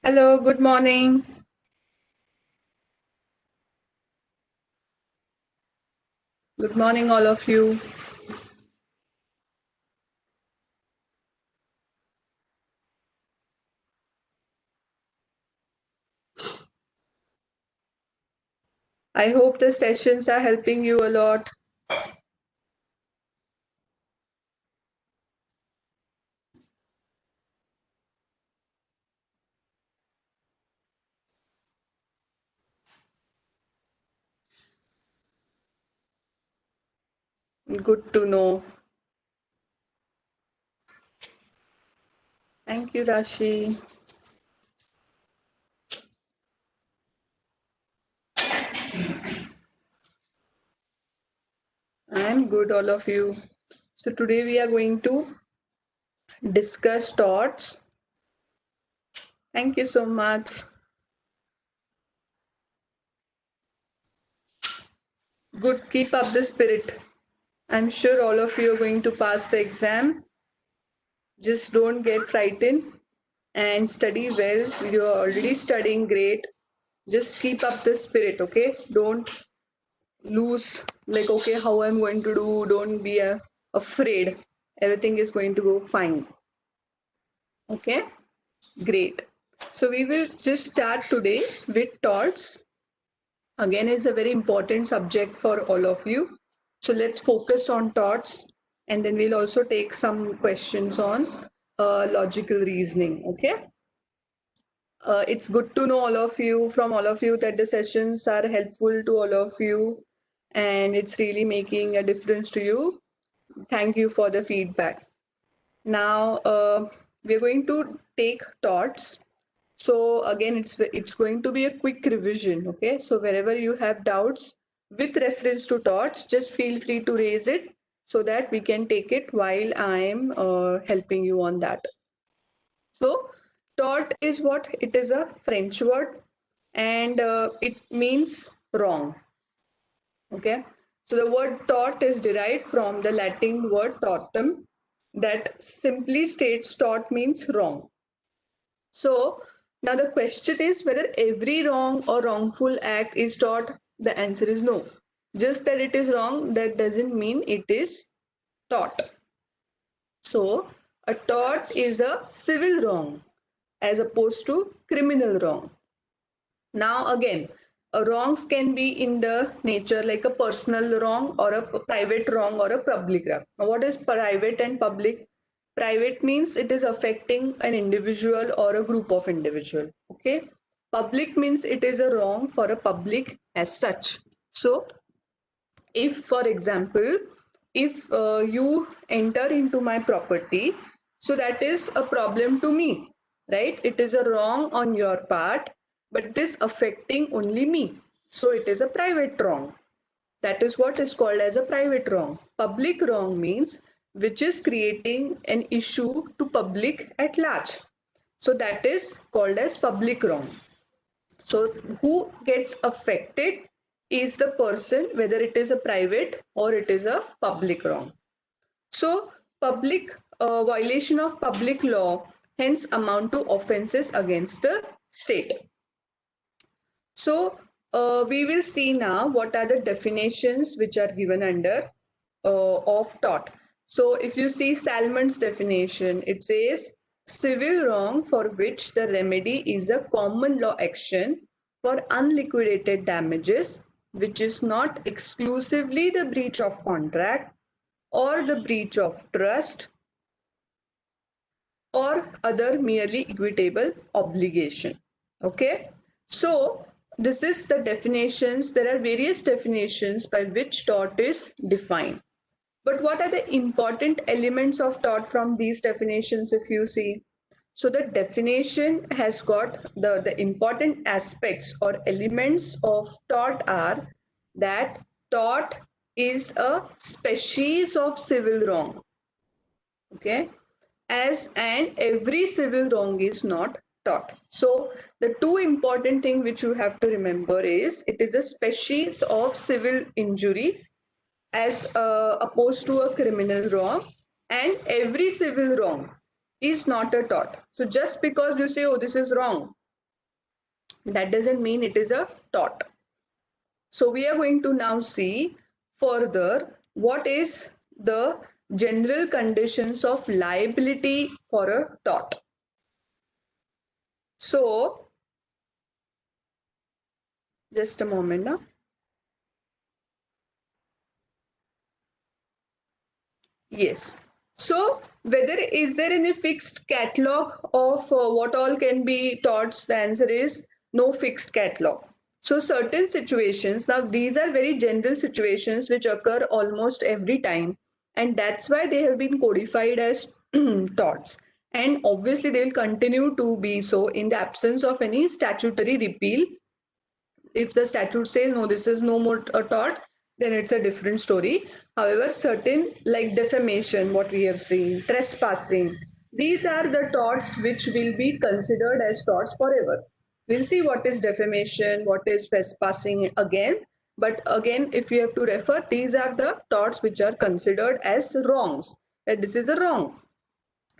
Hello, good morning. Good morning, all of you. I hope the sessions are helping you a lot. Good to know. Thank you, Rashi. I'm good, all of you. So, today we are going to discuss thoughts. Thank you so much. Good, keep up the spirit. I'm sure all of you are going to pass the exam. Just don't get frightened and study well. You're already studying great. Just keep up the spirit, okay? Don't lose like okay how I'm going to do. Don't be afraid. Everything is going to go fine. Okay, great. So we will just start today with thoughts. Again, is a very important subject for all of you. So let's focus on thoughts, and then we'll also take some questions on logical reasoning. Okay. It's good to know all of you from all of you that the sessions are helpful to all of you and it's really making a difference to you. Thank you for the feedback. Now we're going to take thoughts. So again, it's going to be a quick revision. Okay, so wherever you have doubts with reference to thoughts, just feel free to raise it so that we can take it while I'm helping you on that. So thought is what? It is a French word and it means wrong. Okay, so the word thought is derived from the Latin word tortum that simply states thought means wrong. So now the question is whether every wrong or wrongful act is thought. The answer is no. Just that it is wrong, that doesn't mean it is thought. So a tort is a civil wrong as opposed to criminal wrong. Now again, wrongs can be in the nature like a personal wrong or a private wrong or a public wrong. Now what is private and public? Private means it is affecting an individual or a group of individual. Okay. Public means it is a wrong for a public as such. So if for example if you enter into my property, so that is a problem to me, right? It is a wrong on your part, but this affecting only me, so it is a private wrong. That is what is called as a private wrong. Public wrong means which is creating an issue to public at large, so that is called as public wrong. So who gets affected is the person, whether it is a private or it is a public wrong. So public violation of public law hence amount to offenses against the state. So we will see now what are the definitions which are given under of tort. So if you see Salmon's definition, it says civil wrong for which the remedy is a common law action for unliquidated damages, which is not exclusively the breach of contract or the breach of trust or other merely equitable obligation. Okay, so this is the definitions. There are various definitions by which tort is defined. But what are the important elements of tort from these definitions if you see? So the definition has got the important aspects or elements of tort are that tort is a species of civil wrong. Okay, as and every civil wrong is not tort. So the two important thing which you have to remember is it is a species of civil injury as opposed to a criminal wrong, and every civil wrong is not a tort. So just because you say oh this is wrong, That doesn't mean it is a tort. So we are going to now see further what is the general conditions of liability for a tort. So just a moment now. Yes. So whether is there any fixed catalog of what all can be torts? The answer is no fixed catalog. So certain situations, now these are very general situations which occur almost every time, and that's why they have been codified as torts. And obviously they will continue to be so in the absence of any statutory repeal. If the statute says no, this is no more a tort, then it's a different story. However, certain like defamation, what we have seen, trespassing, these are the torts which will be considered as torts forever. We'll see what is defamation, what is trespassing again. But again, if you have to refer, these are the torts which are considered as wrongs. That this is a wrong.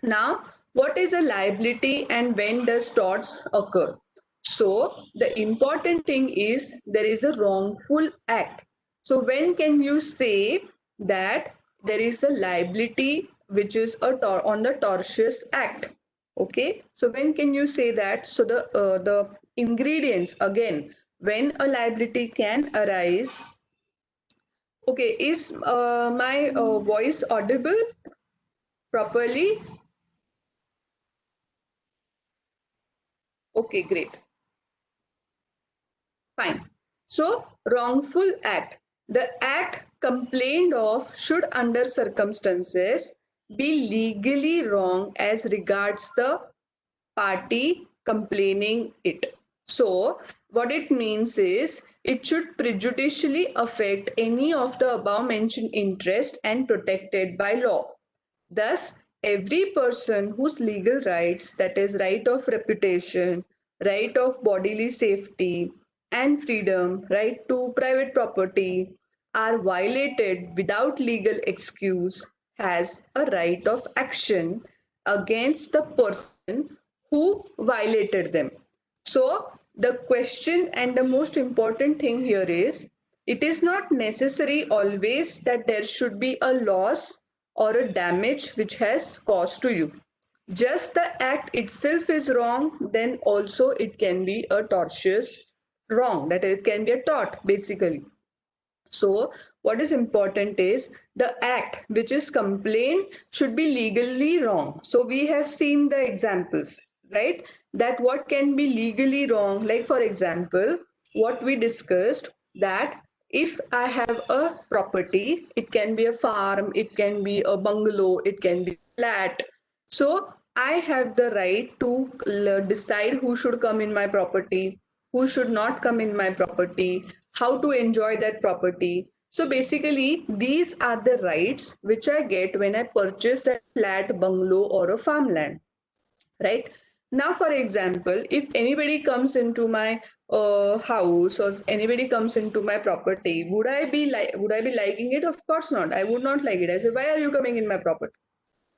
Now, what is a liability and when does torts occur? So, the important thing is there is a wrongful act. So, when can you say that there is a liability which is on the tortious act? Okay, so when can you say that? So, the ingredients again, when a liability can arise. Okay, is my voice audible properly? Okay, great. Fine. So, wrongful act. The act complained of should, under circumstances, be legally wrong as regards the party complaining it. So, what it means is it should prejudicially affect any of the above mentioned interest and protected by law. Thus, every person whose legal rights, that is, right of reputation, right of bodily safety and freedom, right to private property, are violated without legal excuse, has a right of action against the person who violated them. So, the question and the most important thing here is it is not necessary always that there should be a loss or a damage which has caused to you. Just the act itself is wrong, then also it can be a tortious wrong, that it can be a tort basically. So, what is important is the act which is complained should be legally wrong. So, we have seen the examples, right? That what can be legally wrong, like for example, what we discussed that if I have a property, it can be a farm, it can be a bungalow, it can be a flat. So, I have the right to decide who should come in my property, who should not come in my property, how to enjoy that property. So basically, these are the rights which I get when I purchase that flat, bungalow, or a farmland, right? Now, for example, if anybody comes into my house or anybody comes into my property, would I be liking it? Of course not. I would not like it. I say, why are you coming in my property?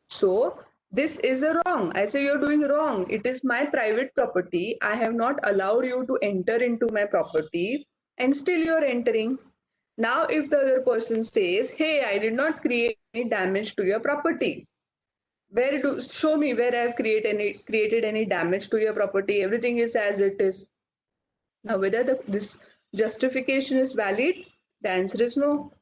So this is a wrong. I say you're doing wrong. It is my private property. I have not allowed you to enter into my property and still you're entering. Now, if the other person says, hey, I did not create any damage to your property. Where do show me where I've created any damage to your property? Everything is as it is. Now, whether this justification is valid, the answer is no.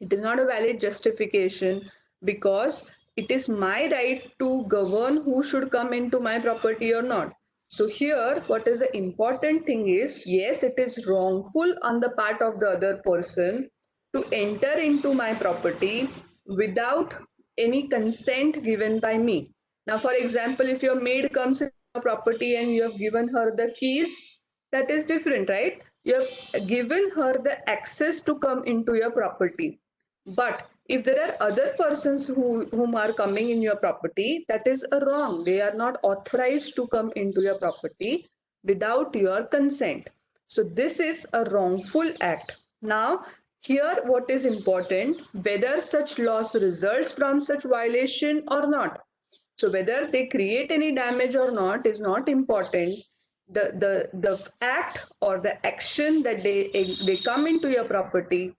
It is not a valid justification because it is my right to govern who should come into my property or not. So here, what is the important thing is, yes, it is wrongful on the part of the other person to enter into my property without any consent given by me. Now, for example, if your maid comes into your property and you have given her the keys, that is different, right? You have given her the access to come into your property. But if there are other persons whom are coming in your property, that is a wrong. They are not authorized to come into your property without your consent. So this is a wrongful act. Now, here what is important, whether such loss results from such violation or not. So whether they create any damage or not is not important. the act or the action that they come into your property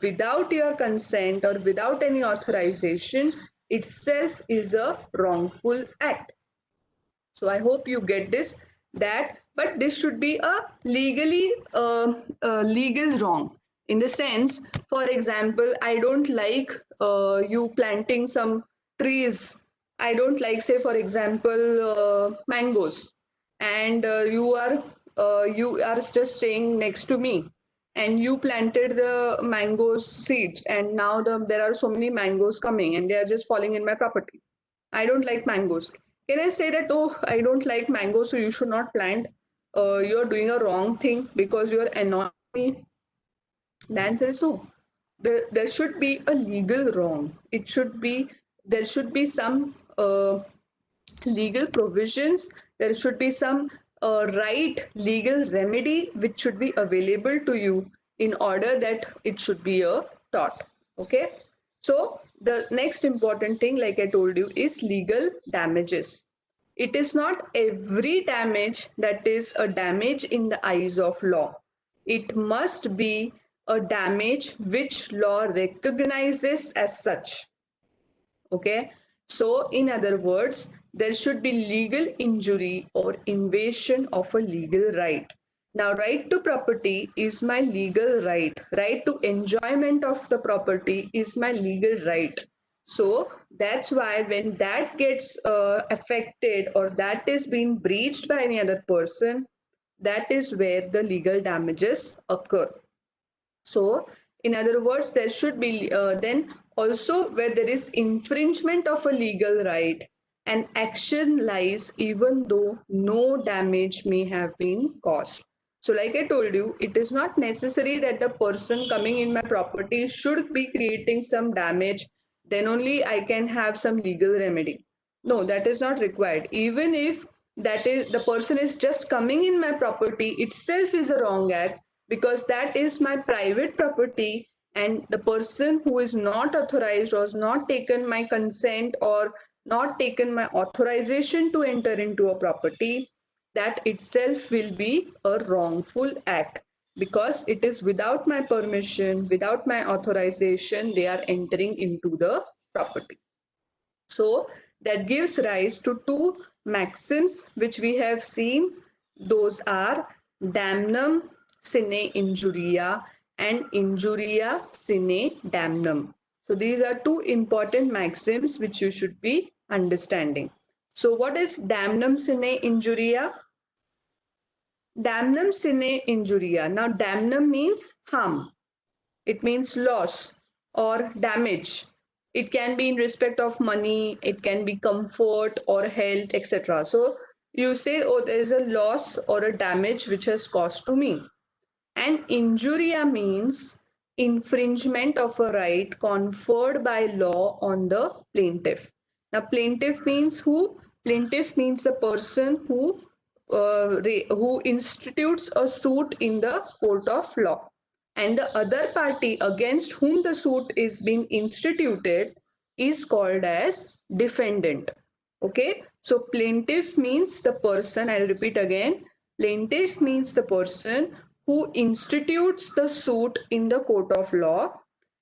without your consent or without any authorization itself is a wrongful act. So I hope you get this, that but this should be a legally legal wrong, in the sense, for example, I don't like you planting some trees. I don't like, say for example, mangoes, and you are just staying next to me, and you planted the mangoes seeds, and now there are so many mangoes coming and they are just falling in my property. I don't like mangoes. Can I say that, oh, I don't like mangoes, so you should not plant? You're doing a wrong thing because you're annoying me. The answer is no. There should be a legal wrong. There should be some legal provisions. There should be some right legal remedy which should be available to you in order that it should be a tort. Okay. So the next important thing, like I told you, is legal damages. It is not every damage that is a damage in the eyes of law. It must be a damage which law recognizes as such. Okay. So, in other words, there should be legal injury or invasion of a legal right. Now, right to property is my legal right. Right to enjoyment of the property is my legal right. So that's why when that gets affected or that is being breached by any other person, that is where the legal damages occur. So, in other words, there should be then also where there is infringement of a legal right, and action lies even though no damage may have been caused. So, like I told you, it is not necessary that the person coming in my property should be creating some damage, then only I can have some legal remedy. No, that is not required. Even if that is the person is just coming in my property itself is a wrong act, because that is my private property, and the person who is not authorized or has not taken my consent or not taken my authorization to enter into a property, that itself will be a wrongful act, because it is without my permission, without my authorization, they are entering into the property. So that gives rise to two maxims which we have seen. Those are damnum sine injuria and injuria sine damnum. So these are two important maxims which you should be understanding. So what is damnum sine injuria? Damnum sine injuria. Now damnum means harm. It means loss or damage. It can be in respect of money, it can be comfort or health, etc. So you say, oh, there is a loss or a damage which has caused to me. And injuria means infringement of a right conferred by law on the plaintiff. Now, plaintiff means who? Plaintiff means the person who institutes a suit in the court of law, and the other party against whom the suit is being instituted is called as defendant. Okay, so plaintiff means the person, I'll repeat again, plaintiff means the person who institutes the suit in the court of law,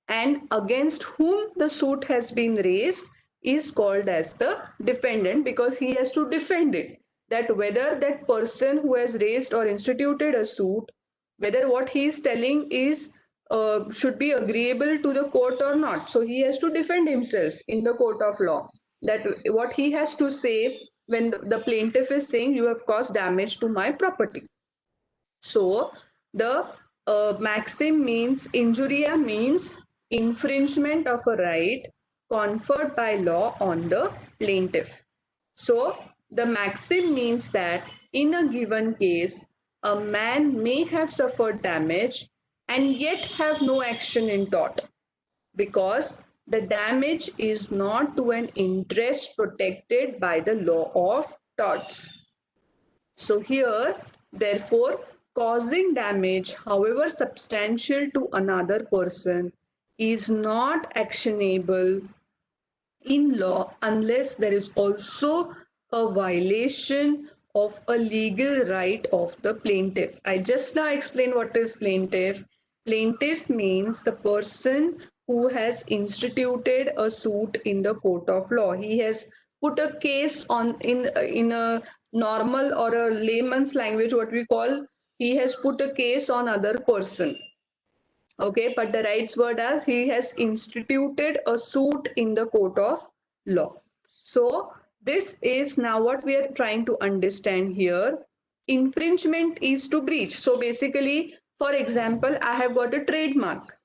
and against whom the suit has been raised is called as the defendant, because he has to defend it, that whether that person who has raised or instituted a suit, whether what he is telling is should be agreeable to the court or not. So he has to defend himself in the court of law, that what he has to say when the plaintiff is saying you have caused damage to my property. So the maxim means injuria means infringement of a right conferred by law on the plaintiff. So the maxim means that in a given case, a man may have suffered damage and yet have no action in tort, because the damage is not to an interest protected by the law of torts. So here, therefore, causing damage, however substantial, to another person is not actionable in law unless there is also a violation of a legal right of the plaintiff. I just now explained what is plaintiff. Plaintiff means the person who has instituted a suit in the court of law. He has put a case on in a normal or a layman's language, what we call, he has put a case on other person. Okay, but the rights word as he has instituted a suit in the court of law. So this is now what we are trying to understand here. Infringement is to breach. So basically, for example, I have got a trademark.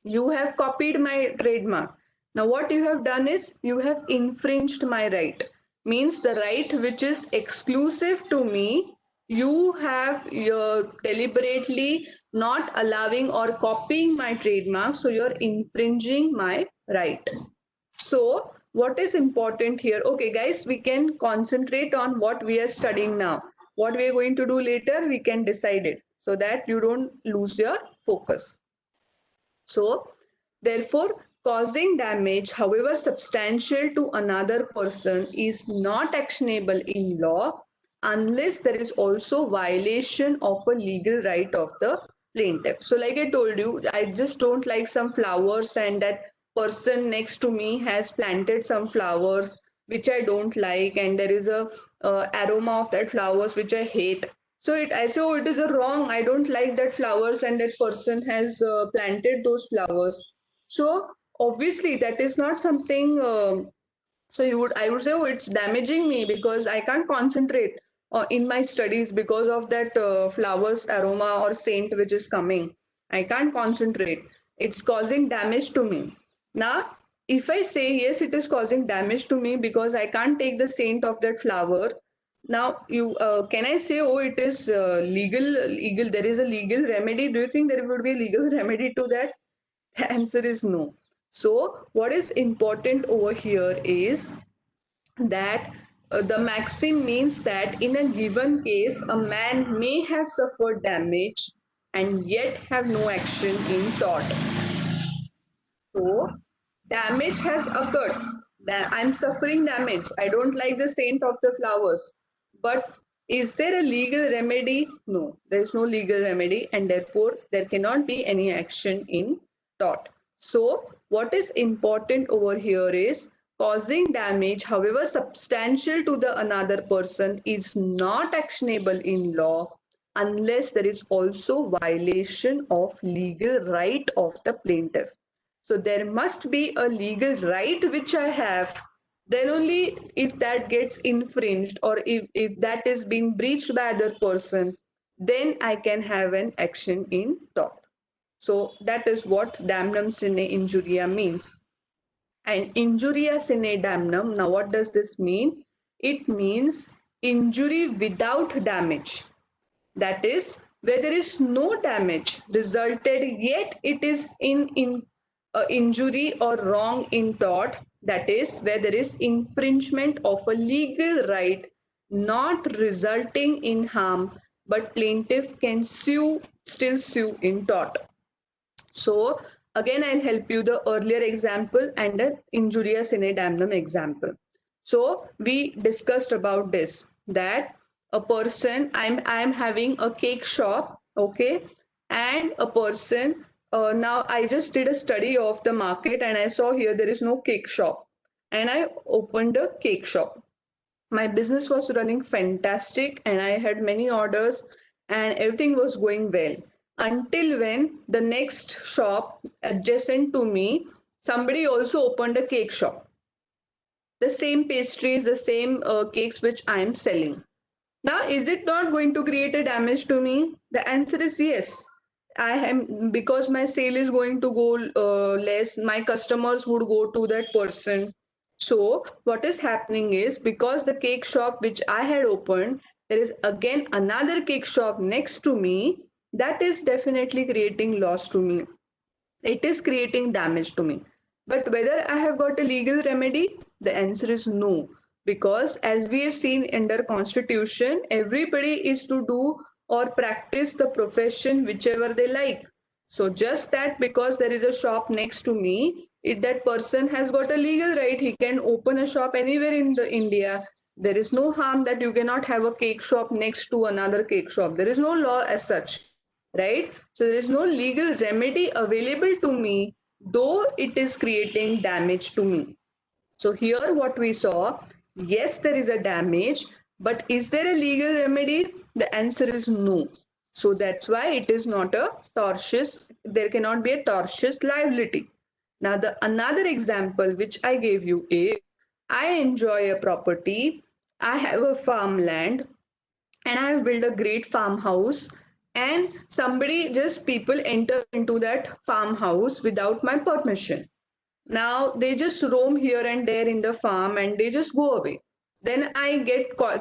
You have copied my trademark. Now what you have done is you have infringed my right. Means the right which is exclusive to me, you have deliberately not allowing or copying my trademark, so you're infringing my right. So what is important here? Okay guys, we can concentrate on what we are studying now. What we are going to do later, we can decide it so that you don't lose your focus. So, therefore, causing damage, however substantial, to another person is not actionable in law unless there is also violation of a legal right of the plaintiff. So, like I told you, I just don't like some flowers, and that person next to me has planted some flowers which I don't like, and there is a aroma of that flowers which I hate. So I say, oh, it is a wrong. I don't like that flowers, and that person has planted those flowers. So obviously that is not something. So I would say, oh, it's damaging me because I can't concentrate in my studies because of that flowers aroma or scent which is coming. I can't concentrate. It's causing damage to me. Now, if I say yes, it is causing damage to me because I can't take the scent of that flower. Now, you can I say, oh, it is legal? There is a legal remedy. Do you think there would be a legal remedy to that? The answer is no. So, what is important over here is that the maxim means that in a given case, a man may have suffered damage and yet have no action in tort. So, damage has occurred. I'm suffering damage. I don't like the scent of the flowers. But is there a legal remedy? No, there is no legal remedy, and therefore there cannot be any action in tort. So, what is important over here is causing damage, however substantial, to the another person is not actionable in law unless there is also violation of legal right of the plaintiff. So there must be a legal right which I have. Then only if that gets infringed, or if that is being breached by other person, then I can have an action in tort. So that is what damnum sine injuria means. And injuria sine damnum, now what does this mean? It means injury without damage. That is, where there is no damage resulted, yet it is in injury or wrong in tort. That is, where there is infringement of a legal right not resulting in harm, but plaintiff can still sue in tort. So again, I'll help you the earlier example and the injuria sine damnum example. So we discussed about this, that a person, I'm having a cake shop, okay, and a person, now I just did a study of the market and I saw here there is no cake shop, and I opened a cake shop. My business was running fantastic and I had many orders and everything was going well, until when the next shop adjacent to me, somebody also opened a cake shop. The same pastries, the same cakes which I am selling. Now, is it not going to create a damage to me? The answer is yes. I am, because my sale is going to go less, my customers would go to that person. So what is happening is, because the cake shop which I had opened, there is again another cake shop next to me, that is definitely creating loss to me. It is creating damage to me. But whether I have got a legal remedy, the answer is no. Because as we have seen under Constitution, everybody is to do or practice the profession whichever they like. So just that because there is a shop next to me, if that person has got a legal right, he can open a shop anywhere in the India. There is no harm that you cannot have a cake shop next to another cake shop. There is no law as such, right? So there is no legal remedy available to me, though it is creating damage to me. So here what we saw, yes, there is a damage, but is there a legal remedy? The answer is no. So that's why it is not a tortious, there cannot be a tortious liability. Now the another example which I gave you is, I enjoy a property, I have a farmland, and I have built a great farmhouse, and somebody, just people enter into that farmhouse without my permission. Now they just roam here and there in the farm and they just go away. Then I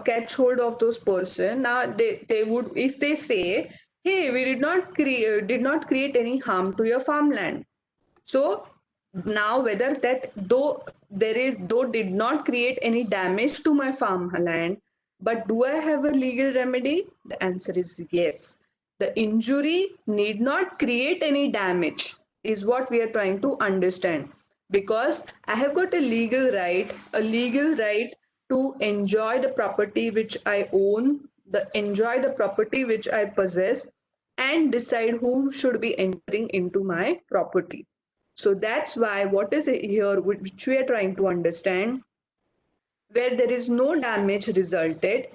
catch hold of those person. Now they would, if they say, hey, we did not create any harm to your farmland. So now whether that, though did not create any damage to my farmland, but do I have a legal remedy? The answer is yes. The injury need not create any damage is what we are trying to understand, because I have got a legal right to enjoy the property which I own, enjoy the property which I possess, and decide who should be entering into my property. So that's why what is it here which we are trying to understand, where there is no damage resulted,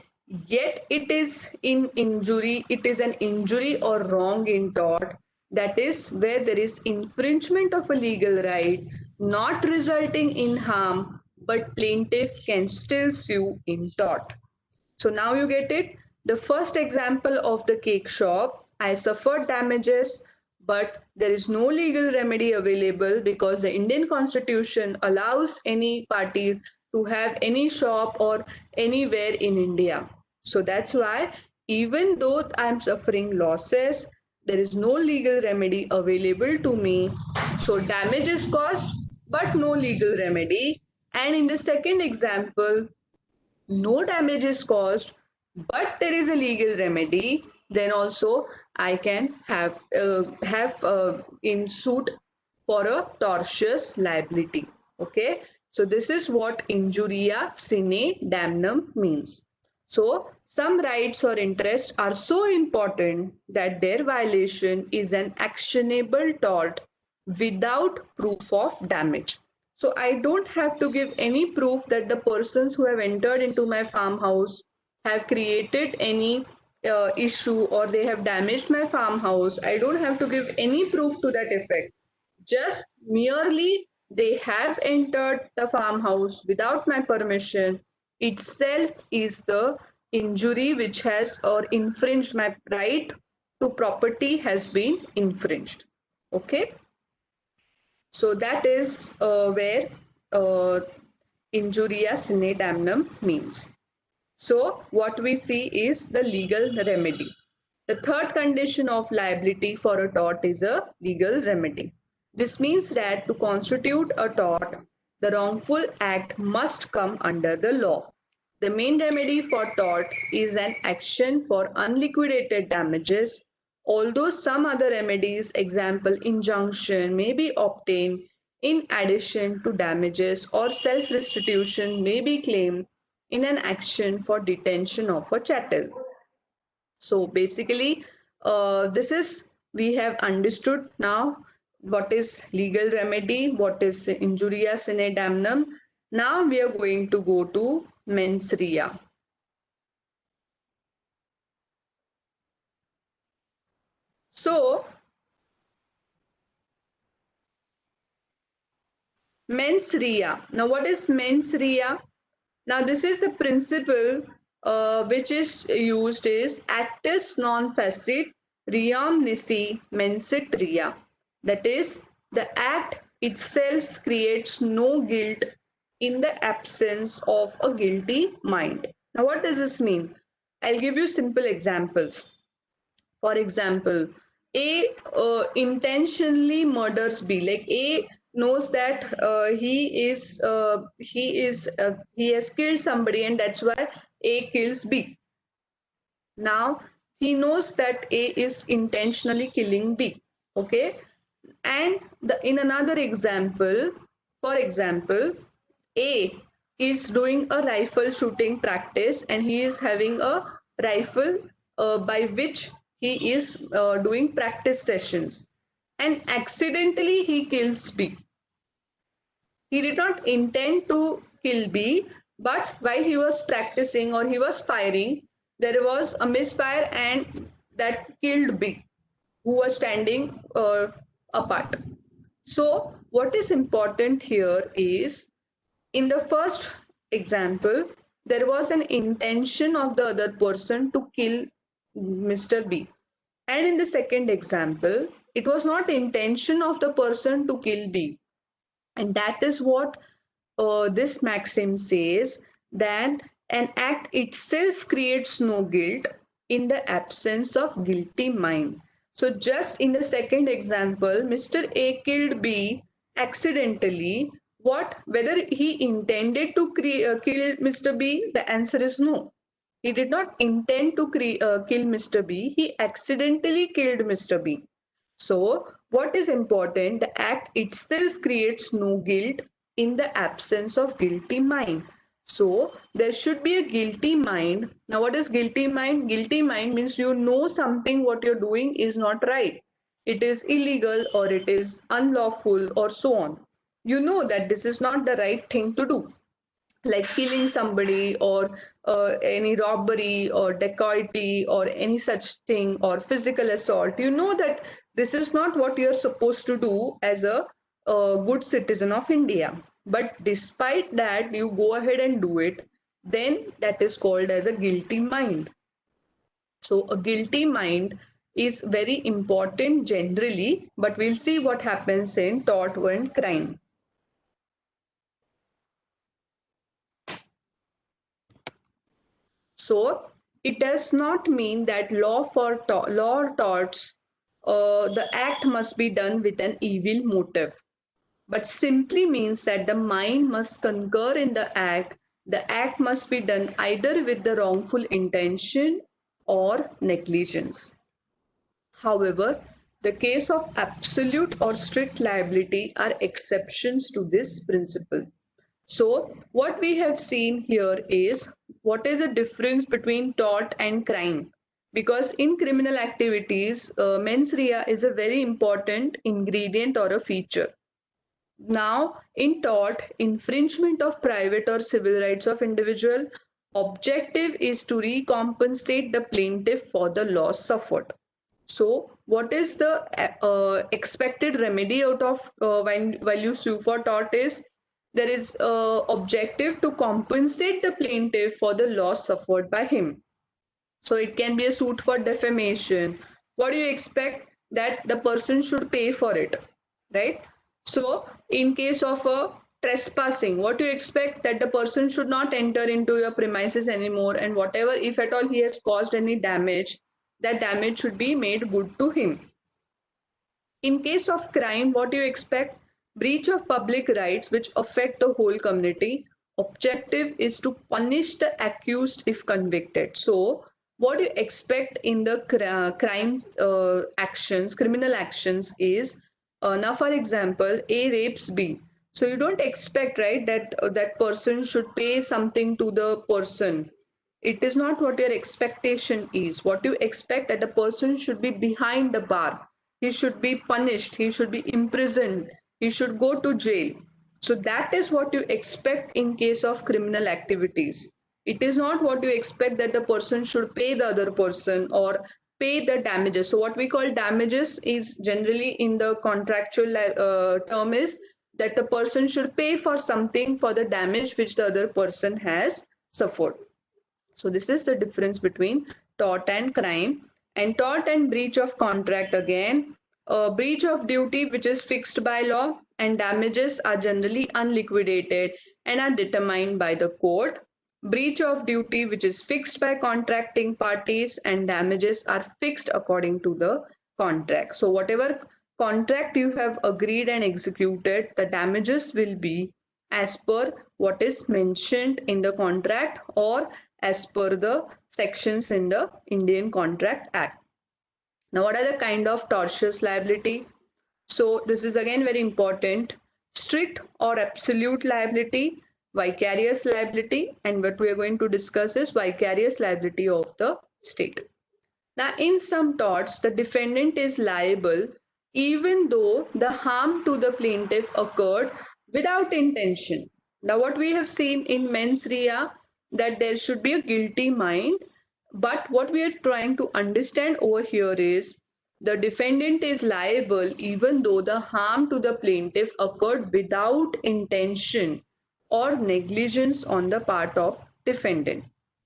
yet it is an injury or wrong in tort. That is where there is infringement of a legal right, not resulting in harm, but plaintiff can still sue in tort. So now you get it. The first example of the cake shop, I suffered damages, but there is no legal remedy available because the Indian Constitution allows any party to have any shop or anywhere in India. So that's why, even though I'm suffering losses, there is no legal remedy available to me. So damage is caused, but no legal remedy. And in the second example, no damage is caused, but there is a legal remedy, then also I can have in suit for a tortious liability. Okay, so this is what injuria sine damnum means. So some rights or interests are so important that their violation is an actionable tort without proof of damage. So I don't have to give any proof that the persons who have entered into my farmhouse have created any issue or they have damaged my farmhouse. I don't have to give any proof to that effect. Just merely they have entered the farmhouse without my permission itself is the injury which has or infringed my right to property has been infringed. Okay. So that is where uh, injuria sine damnum means. So what we see is the legal remedy. The third condition of liability for a tort is a legal remedy. This means that to constitute a tort, the wrongful act must come under the law. The main remedy for tort is an action for unliquidated damages, although some other remedies, example injunction, may be obtained in addition to damages, or self-restitution may be claimed in an action for detention of a chattel. So basically, this is, we have understood now what is legal remedy, what is injuria sine damnum. Now we are going to go to mens rea. So mens rea. Now what is mens rea? Now this is the principle which is used is actus non facit ream nisi mensit rea. That is, the act itself creates no guilt in the absence of a guilty mind. Now what does this mean? I'll give you simple examples. For example, A intentionally murders B. Like A knows that he has killed somebody, and that's why A kills B. Now he knows that A is intentionally killing B. Okay, and in another example, for example, A is doing a rifle shooting practice and he is having a rifle by which he is doing practice sessions, and accidentally he kills B. He did not intend to kill B, but while he was practicing or he was firing, there was a misfire and that killed B, who was standing apart. So, what is important here is, in the first example, there was an intention of the other person to kill Mr. B. And in the second example, it was not intention of the person to kill B. And that is what this maxim says, that an act itself creates no guilt in the absence of guilty mind. So, just in the second example, Mr. A killed B accidentally. What? Whether he intended to kill Mr. B? The answer is no. He did not intend to kill Mr. B. He accidentally killed Mr. B. So, what is important? The act itself creates no guilt in the absence of guilty mind. So, there should be a guilty mind. Now, what is guilty mind? Guilty mind means you know something what you're doing is not right. It is illegal or it is unlawful or so on. You know that this is not the right thing to do, like killing somebody or any robbery or dacoity or any such thing, or physical assault. You know that this is not what you're supposed to do as a good citizen of India, but despite that you go ahead and do it, then that is called as a guilty mind. So a guilty mind is very important generally, but we'll see what happens in tort and crime. So it does not mean that law or torts, the act must be done with an evil motive, but simply means that the mind must concur in the act. The act must be done either with the wrongful intention or negligence. However, the case of absolute or strict liability are exceptions to this principle. So, what we have seen here is, what is the difference between tort and crime? Because in criminal activities, mens rea is a very important ingredient or a feature. Now, in tort, infringement of private or civil rights of individual, objective is to recompensate the plaintiff for the loss suffered. So, what is the expected remedy out of while you sue for tort is, there is objective to compensate the plaintiff for the loss suffered by him. So it can be a suit for defamation. What do you expect? That the person should pay for it, right? So in case of a trespassing, what do you expect? That the person should not enter into your premises anymore, and whatever, if at all he has caused any damage, that damage should be made good to him. In case of crime, what do you expect? Breach of public rights which affect the whole community. Objective is to punish the accused if convicted. So, what you expect in the crimes actions, criminal actions is, now for example, A rapes B. So you don't expect, right, that that person should pay something to the person. It is not what your expectation is. What you expect, that the person should be behind the bar, he should be punished, he should be imprisoned, he should go to jail. So that is what you expect in case of criminal activities. It is not what you expect, that the person should pay the other person or pay the damages. So what we call damages is generally in the contractual term is that the person should pay for something for the damage which the other person has suffered. So this is the difference between tort and crime. And tort and breach of contract, again, breach of duty which is fixed by law, and damages are generally unliquidated and are determined by the court. Breach of duty which is fixed by contracting parties, and damages are fixed according to the contract. So whatever contract you have agreed and executed, the damages will be as per what is mentioned in the contract or as per the sections in the Indian Contract Act. Now, what are the kind of tortious liability? So this is again very important. Strict or absolute liability vicarious liability, and what we are going to discuss is vicarious liability of the state. Now, in some torts, the defendant is liable even though the harm to the plaintiff occurred without intention. Now, what we have seen in mens rea, that there should be a guilty mind, but what we are trying to understand over here is the defendant is liable even though the harm to the plaintiff occurred without intention or negligence on the part of defendant.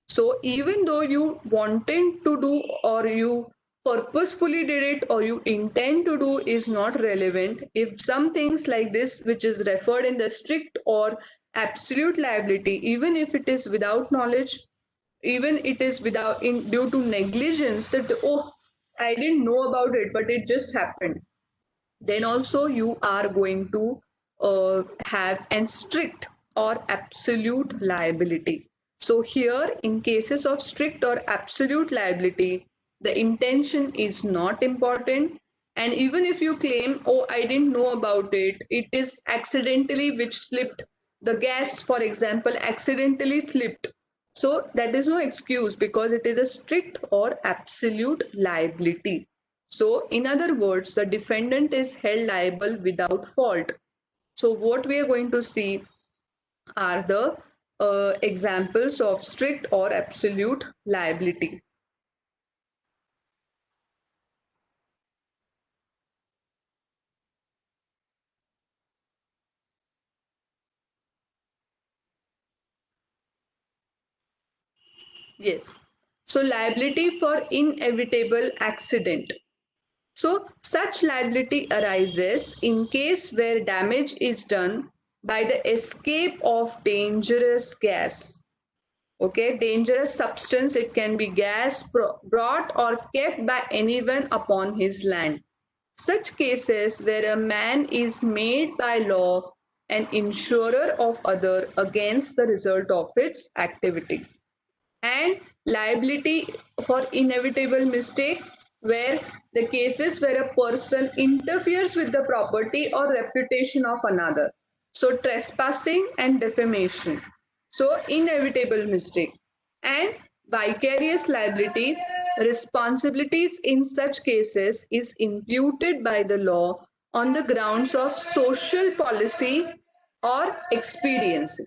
So even though you wanted to do, or you purposefully did it, or you intend to do, is not relevant. If some things like this, which is referred in the strict or absolute liability, even if it is without knowledge, even it is without due to negligence, that oh, I didn't know about it but it just happened, then also you are going to have an strict or absolute liability. So here, in cases of strict or absolute liability, the intention is not important. And even if you claim, oh, I didn't know about it, it is accidentally which slipped. The gas, for example, accidentally slipped. So that is no excuse, because it is a strict or absolute liability. So, in other words, the defendant is held liable without fault. So, what we are going to see are the examples of strict or absolute liability. Yes. So, liability for inevitable accident. So, such liability arises in case where damage is done by the escape of dangerous gas. Okay, dangerous substance, it can be gas brought or kept by anyone upon his land. Such cases where a man is made by law an insurer of other against the result of its activities. And liability for inevitable mistake, where the cases where a person interferes with the property or reputation of another. So trespassing and defamation. So inevitable mistake. And vicarious liability, responsibilities in such cases is imputed by the law on the grounds of social policy or expediency.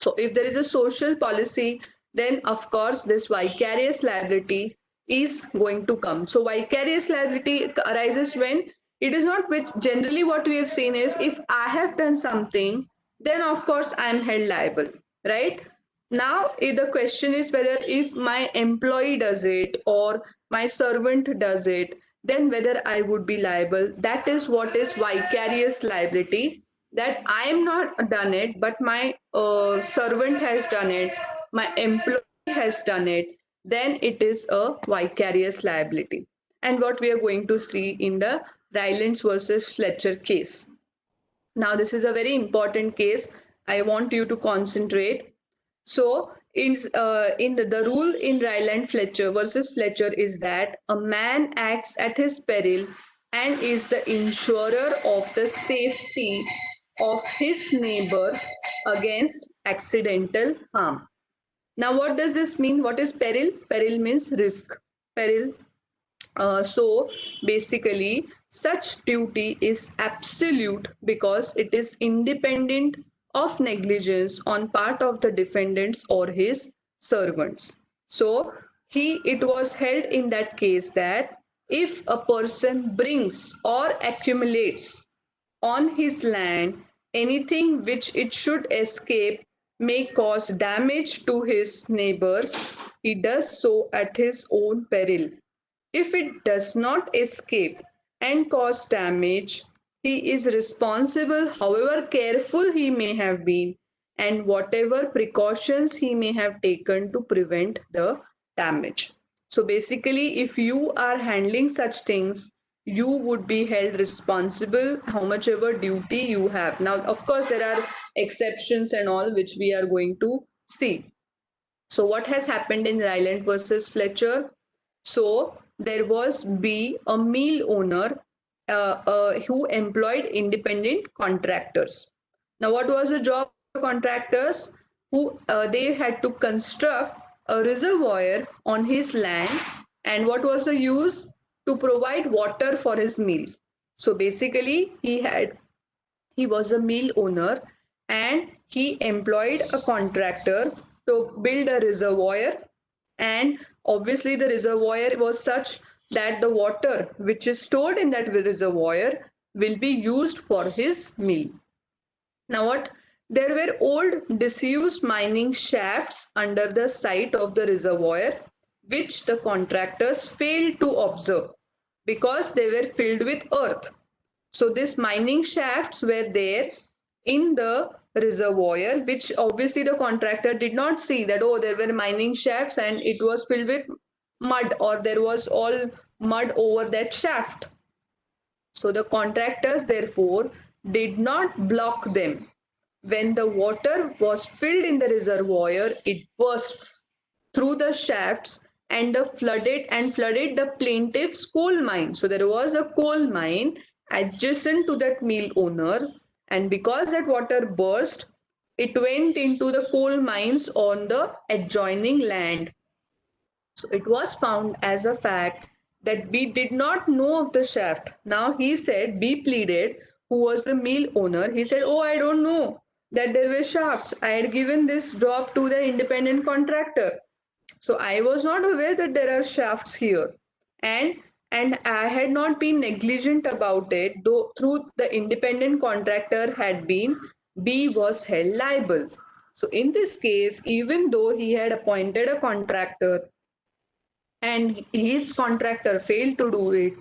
So if there is a social policy, then of course this vicarious liability is going to come. So vicarious liability arises when it is not, which generally what we have seen is, if I have done something, then of course I am held liable, right? Now if the question is whether if my employee does it or my servant does it, then whether I would be liable. That is what is vicarious liability, that I am not done it, but my servant has done it, my employee has done it, then it is a vicarious liability. And what we are going to see in the Rylance versus Fletcher case. Now, this is a very important case. I want you to concentrate. So, the rule in Ryland Fletcher versus Fletcher is that a man acts at his peril and is the insurer of the safety of his neighbor against accidental harm. Now, what does this mean? What is peril? Peril means risk. Peril. So basically, such duty is absolute because it is independent of negligence on part of the defendants or his servants. So it was held in that case that if a person brings or accumulates on his land anything which it should escape may cause damage to his neighbors, he does so at his own peril. If it does not escape and cause damage, he is responsible, however careful he may have been, and whatever precautions he may have taken to prevent the damage. So basically, if you are handling such things, you would be held responsible how much ever duty you have. Now, of course, there are exceptions and all which we are going to see. So what has happened in Ryland versus Fletcher? So there was B, a mill owner who employed independent contractors. Now, what was the job? contractors who they had to construct a reservoir on his land, and what was the use? To provide water for his mill. So basically he was a mill owner, and he employed a contractor to build a reservoir, and obviously the reservoir was such that the water which is stored in that reservoir will be used for his mill. Now what? There were old disused mining shafts under the site of the reservoir, which the contractors failed to observe because they were filled with earth. So these mining shafts were there in the reservoir, which obviously the contractor did not see that, oh, there were mining shafts and it was filled with mud, or there was all mud over that shaft. So the contractors therefore did not block them. When the water was filled in the reservoir, it burst through the shafts and flooded the plaintiff's coal mine. So there was a coal mine adjacent to that mill owner, and because that water burst, it went into the coal mines on the adjoining land. So it was found as a fact that B did not know of the shaft. Now he said, B pleaded, who was the mill owner, he said, oh, I don't know that there were shafts. I had given this job to the independent contractor. So I was not aware that there are shafts here. And and I had not been negligent about it, though through the independent contractor had been, B was held liable. So in this case, even though he had appointed a contractor and his contractor failed to do it,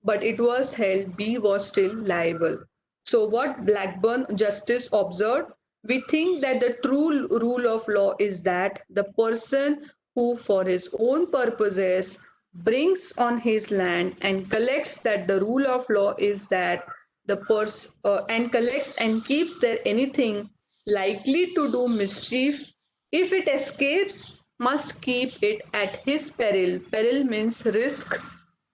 but it was held B was still liable. So, what Blackburn Justice observed, we think that the true rule of law is that the person who, for his own purposes, brings on his land and collects, that the rule of law is that the person and collects and keeps there anything likely to do mischief, if it escapes, must keep it at his peril. Peril means risk,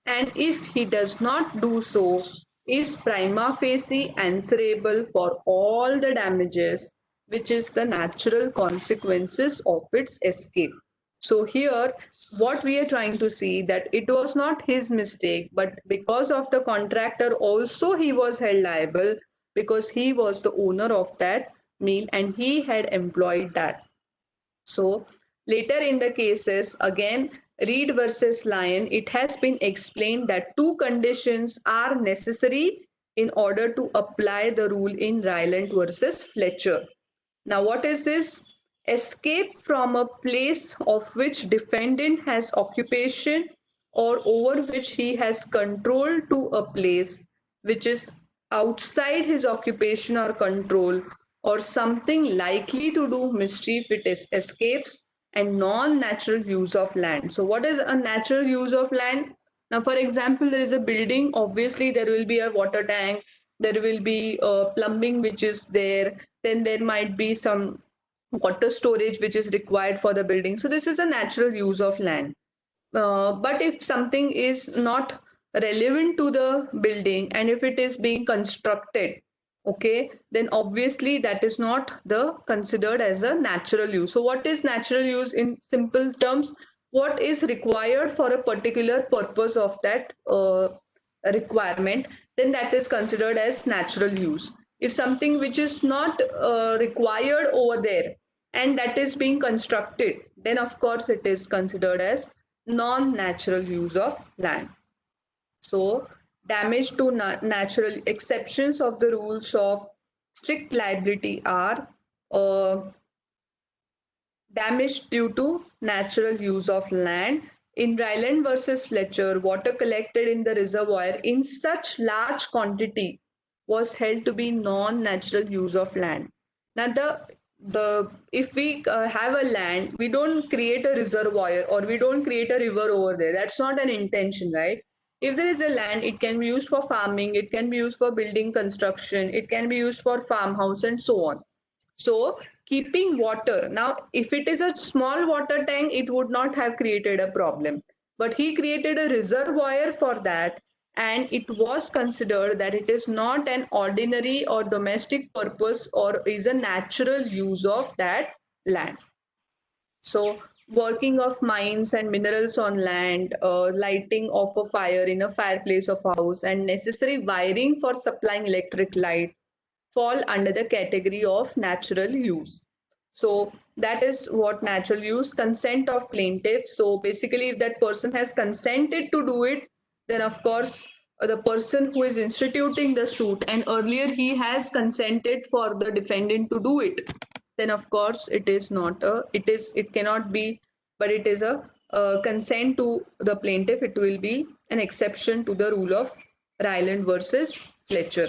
and if he does not do so, is prima facie answerable for all the damages, which is the natural consequences of its escape. So here, what we are trying to see, that it was not his mistake, but because of the contractor also he was held liable, because he was the owner of that mill and he had employed that. So later in the cases, again, Reed versus Lyon, it has been explained that two conditions are necessary in order to apply the rule in Ryland versus Fletcher. Now, what is this? Escape from a place of which defendant has occupation or over which he has control to a place which is outside his occupation or control, or something likely to do mischief, it is escapes, and non-natural use of land. So what is a natural use of land? Now, for example, there is a building, obviously there will be a water tank, there will be plumbing which is there, then there might be some water storage which is required for the building. So this is a natural use of land. But if something is not relevant to the building and if it is being constructed, okay, then obviously that is not the considered as a natural use. So what is natural use in simple terms? What is required for a particular purpose of that requirement, then that is considered as natural use. If something which is not required over there and that is being constructed, then of course it is considered as non-natural use of land. So damage to natural exceptions of the rules of strict liability are damage due to natural use of land. In Ryland versus Fletcher, water collected in the reservoir in such large quantity was held to be non-natural use of land. Now, the if we have a land, we don't create a reservoir or we don't create a river over there. That's not an intention, right? If there is a land, it can be used for farming, it can be used for building construction, it can be used for farmhouse and so on. So keeping water, now if it is a small water tank, it would not have created a problem. But he created a reservoir for that, and it was considered that it is not an ordinary or domestic purpose or is a natural use of that land. So, working of mines and minerals on land, lighting of a fire in a fireplace of house, and necessary wiring for supplying electric light fall under the category of natural use. So that is what natural use, consent of plaintiff. So basically, if that person has consented to do it, then of course the person who is instituting the suit and earlier he has consented for the defendant to do it, then of course it is not a, it cannot be, but it is a consent to the plaintiff. It will be an exception to the rule of Ryland versus Fletcher.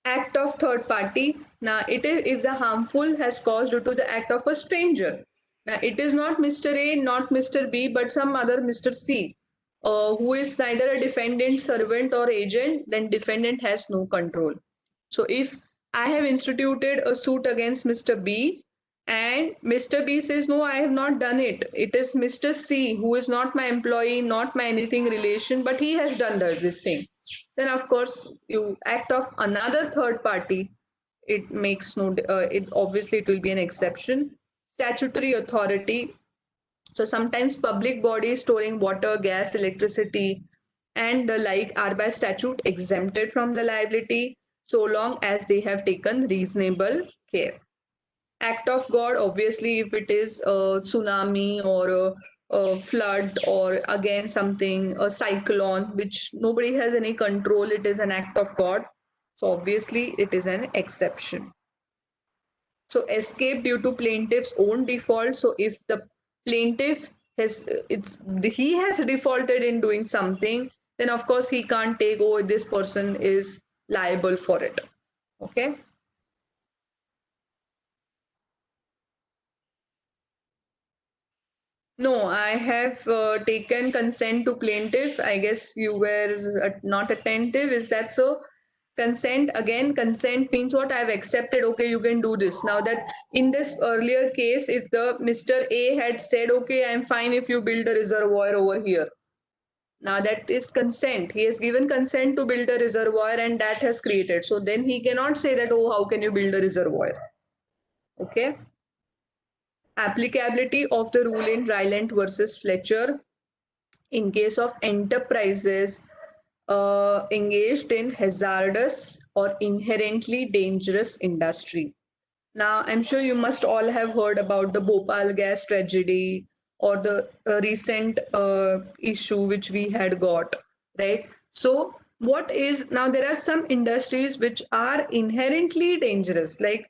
Act of third party. Now, it is if the harmful has caused due to the act of a stranger. Now, it is not Mr. A, not Mr. B, but some other Mr. C, who is neither a defendant, servant, or agent, then defendant has no control. So, if I have instituted a suit against Mr. B, and Mr. B says, no, I have not done it. It is Mr. C, who is not my employee, not my anything relation, but he has done this thing. Then, of course, you act of another third party. It makes no, it obviously it will be an exception. Statutory authority. So sometimes public bodies storing water, gas, electricity, and the like are by statute exempted from the liability so long as they have taken reasonable care. Act of God, obviously, if it is a tsunami or a flood or again something, a cyclone, which nobody has any control, it is an act of God. So obviously, it is an exception. So escape due to plaintiff's own default. So if the plaintiff he has defaulted in doing something, then of course he can't take, oh, this person is liable for it. Okay. No, I have taken consent to plaintiff. I guess you were not attentive. Is that so? Consent, again, consent means what? I've accepted, okay, you can do this. Now that in this earlier case, if the Mr. A had said, okay, I'm fine if you build a reservoir over here. Now that is consent. He has given consent to build a reservoir and that has created. So then he cannot say that, oh, how can you build a reservoir? Okay. Applicability of the rule in Ryland versus Fletcher in case of enterprises engaged in hazardous or inherently dangerous industry. Now, I'm sure you must all have heard about the Bhopal gas tragedy or the recent issue which we had got, right? So, what is now there are some industries which are inherently dangerous, like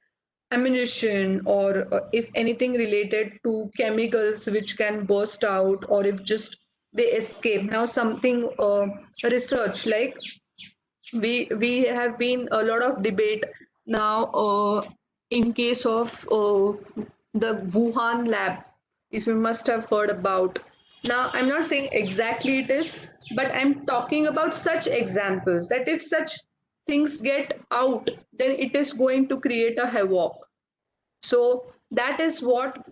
ammunition or if anything related to chemicals which can burst out or if just they escape. Now, something research like we have been a lot of debate now in case of the Wuhan lab, if you must have heard about. Now, I'm not saying exactly it is, but I'm talking about such examples that if such things get out, then it is going to create a havoc. So that is what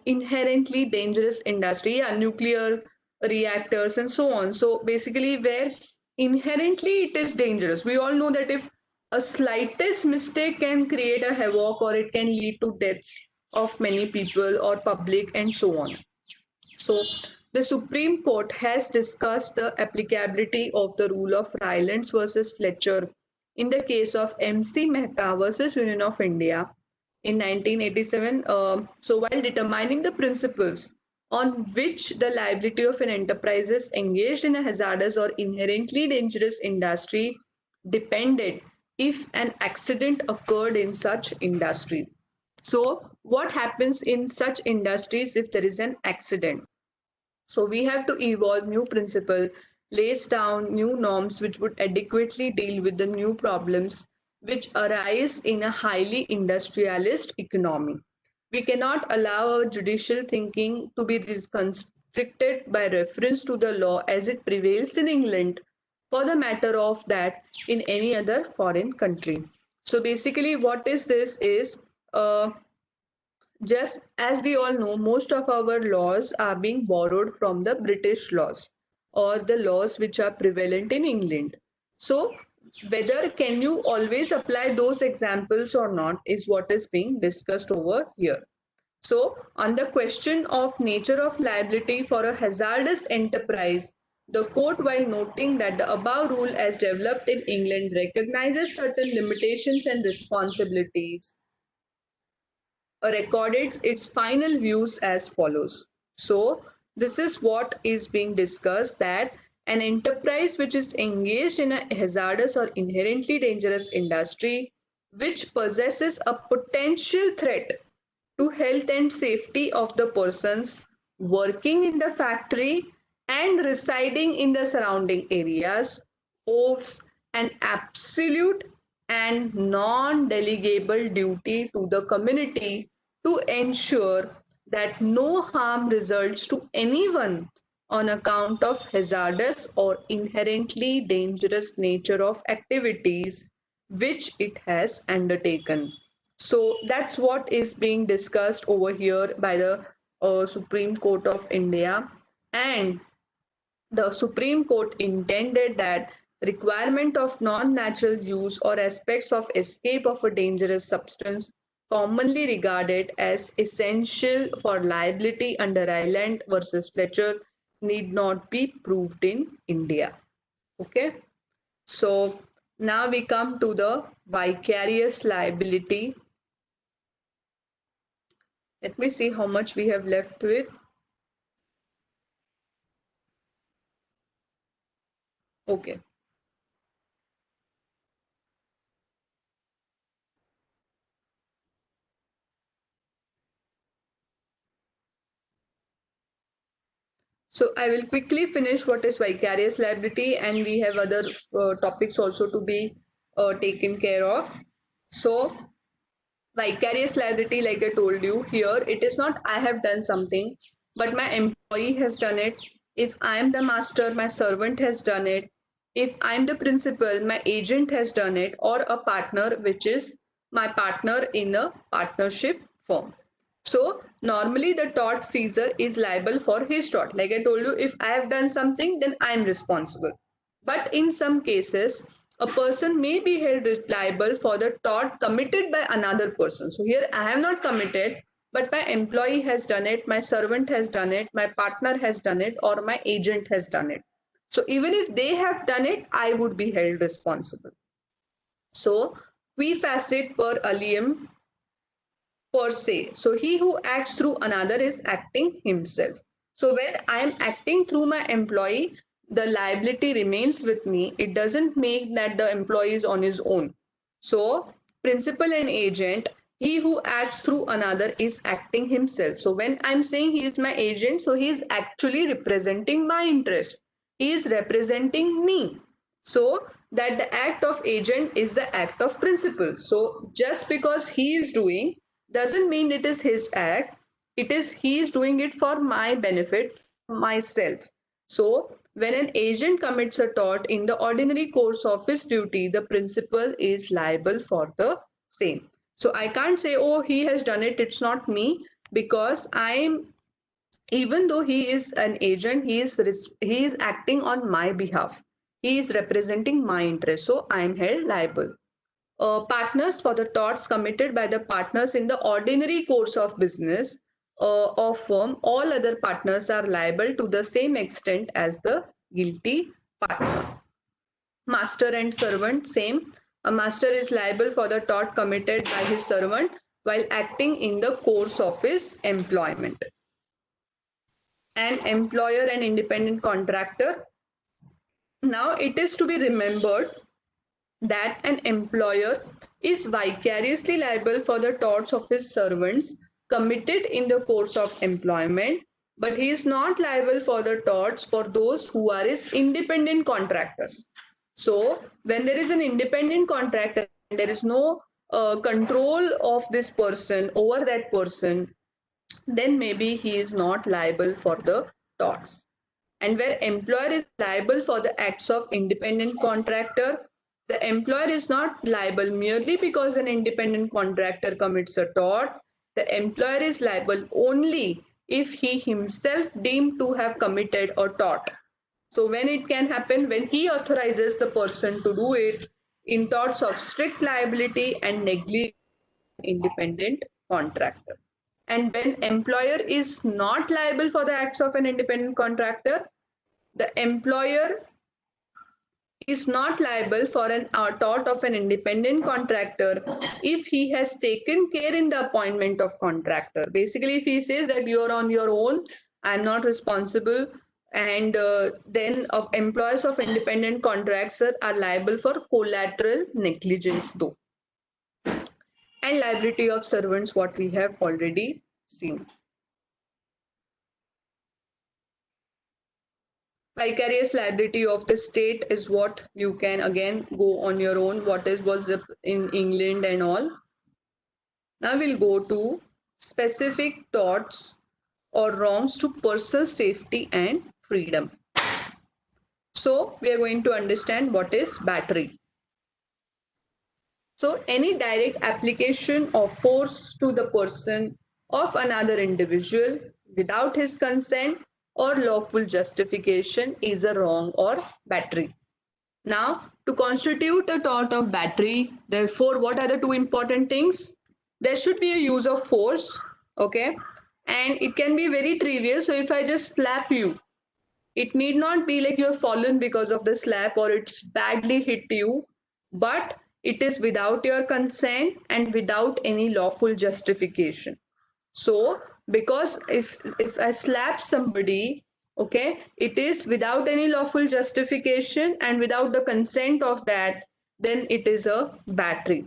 inherently dangerous industry, yeah, nuclear reactors and so on. So basically, where inherently it is dangerous. We all know that if a slightest mistake can create a havoc or it can lead to deaths of many people or public and so on. So the Supreme Court has discussed the applicability of the rule of Rylands versus Fletcher in the case of MC Mehta versus Union of India in 1987. So while determining the principles on which the liability of an enterprise is engaged in a hazardous or inherently dangerous industry depended if an accident occurred in such industry. So what happens in such industries if there is an accident? So we have to evolve new principle, lays down new norms which would adequately deal with the new problems which arise in a highly industrialist economy. We cannot allow our judicial thinking to be constricted by reference to the law as it prevails in England, for the matter of that in any other foreign country. So basically what is this is just as we all know, most of our laws are being borrowed from the British laws. or the laws which are prevalent in England. So whether can you always apply those examples or not is what is being discussed over here. So, on the question of nature of liability for a hazardous enterprise, the court, while noting that the above rule as developed in England recognizes certain limitations and responsibilities, recorded its final views as follows. So, this is what is being discussed, that an enterprise which is engaged in a hazardous or inherently dangerous industry which possesses a potential threat to health and safety of the persons working in the factory and residing in the surrounding areas owes an absolute and non-delegable duty to the community to ensure that no harm results to anyone on account of hazardous or inherently dangerous nature of activities which it has undertaken. So that's what is being discussed over here by the Supreme Court of India. And the Supreme Court intended that requirement of non-natural use or aspects of escape of a dangerous substance commonly regarded as essential for liability under Ireland versus Fletcher need not be proved in India. Okay, so now we come to the vicarious liability. Let me see how much we have left with. Okay. So I will quickly finish what is vicarious liability, and we have other topics also to be taken care of. So vicarious liability, like I told you here, it is not I have done something, but my employee has done it. If I am the master, my servant has done it. If I am the principal, my agent has done it, or a partner, which is my partner in a partnership firm. So normally the tortfeasor is liable for his tort. Like I told you, if I have done something, then I am responsible. But in some cases, a person may be held liable for the tort committed by another person. So here I have not committed, but my employee has done it, my servant has done it, my partner has done it, or my agent has done it. So even if they have done it, I would be held responsible. So qui facit per alium per se. So he who acts through another is acting himself. So when I am acting through my employee, the liability remains with me. It doesn't make that the employee is on his own. So principal and agent, he who acts through another is acting himself. So when I'm saying he is my agent, so he is actually representing my interest. He is representing me. So that the act of agent is the act of principal. So just because he is doing doesn't mean it is his act. It is he is doing it for my benefit, myself. So when an agent commits a tort in the ordinary course of his duty, the principal is liable for the same. So I can't say, oh, he has done it, it's not me, because I'm, even though he is an agent, he is acting on my behalf. He is representing my interest, so I am held liable. Partners for the torts committed by the partners in the ordinary course of business of firm, all other partners are liable to the same extent as the guilty partner. Master and servant, same. A master is liable for the tort committed by his servant while acting in the course of his employment. An employer and independent contractor. Now it is to be remembered that an employer is vicariously liable for the torts of his servants committed in the course of employment, but he is not liable for the torts for those who are his independent contractors. So when there is an independent contractor, there is no control of this person over that person, then maybe he is not liable for the torts. And where employer is liable for the acts of independent contractor, the employer is not liable merely because an independent contractor commits a tort. The employer is liable only if he himself deemed to have committed a tort. So when it can happen, when he authorizes the person to do it in torts of strict liability and negligence independent contractor. And when employer is not liable for the acts of an independent contractor, the employer is not liable for an tort of an independent contractor if he has taken care in the appointment of contractor. Basically, if he says that you're on your own, I'm not responsible, and then of employers of independent contractors are liable for collateral negligence though, and liability of servants, what we have already seen. Vicarious liability of the state is what you can again go on your own, what is was in England and all. Now we'll go to specific torts or wrongs to personal safety and freedom. So we are going to understand what is battery. So any direct application of force to the person of another individual without his consent or lawful justification is a wrong or battery. Now, to constitute a tort of battery, therefore, what are the two important things? There should be a use of force, okay? And it can be very trivial. So if I just slap you, it need not be like you've fallen because of the slap or it's badly hit you, but it is without your consent and without any lawful justification. So because if I slap somebody, okay, it is without any lawful justification and without the consent of that, then it is a battery.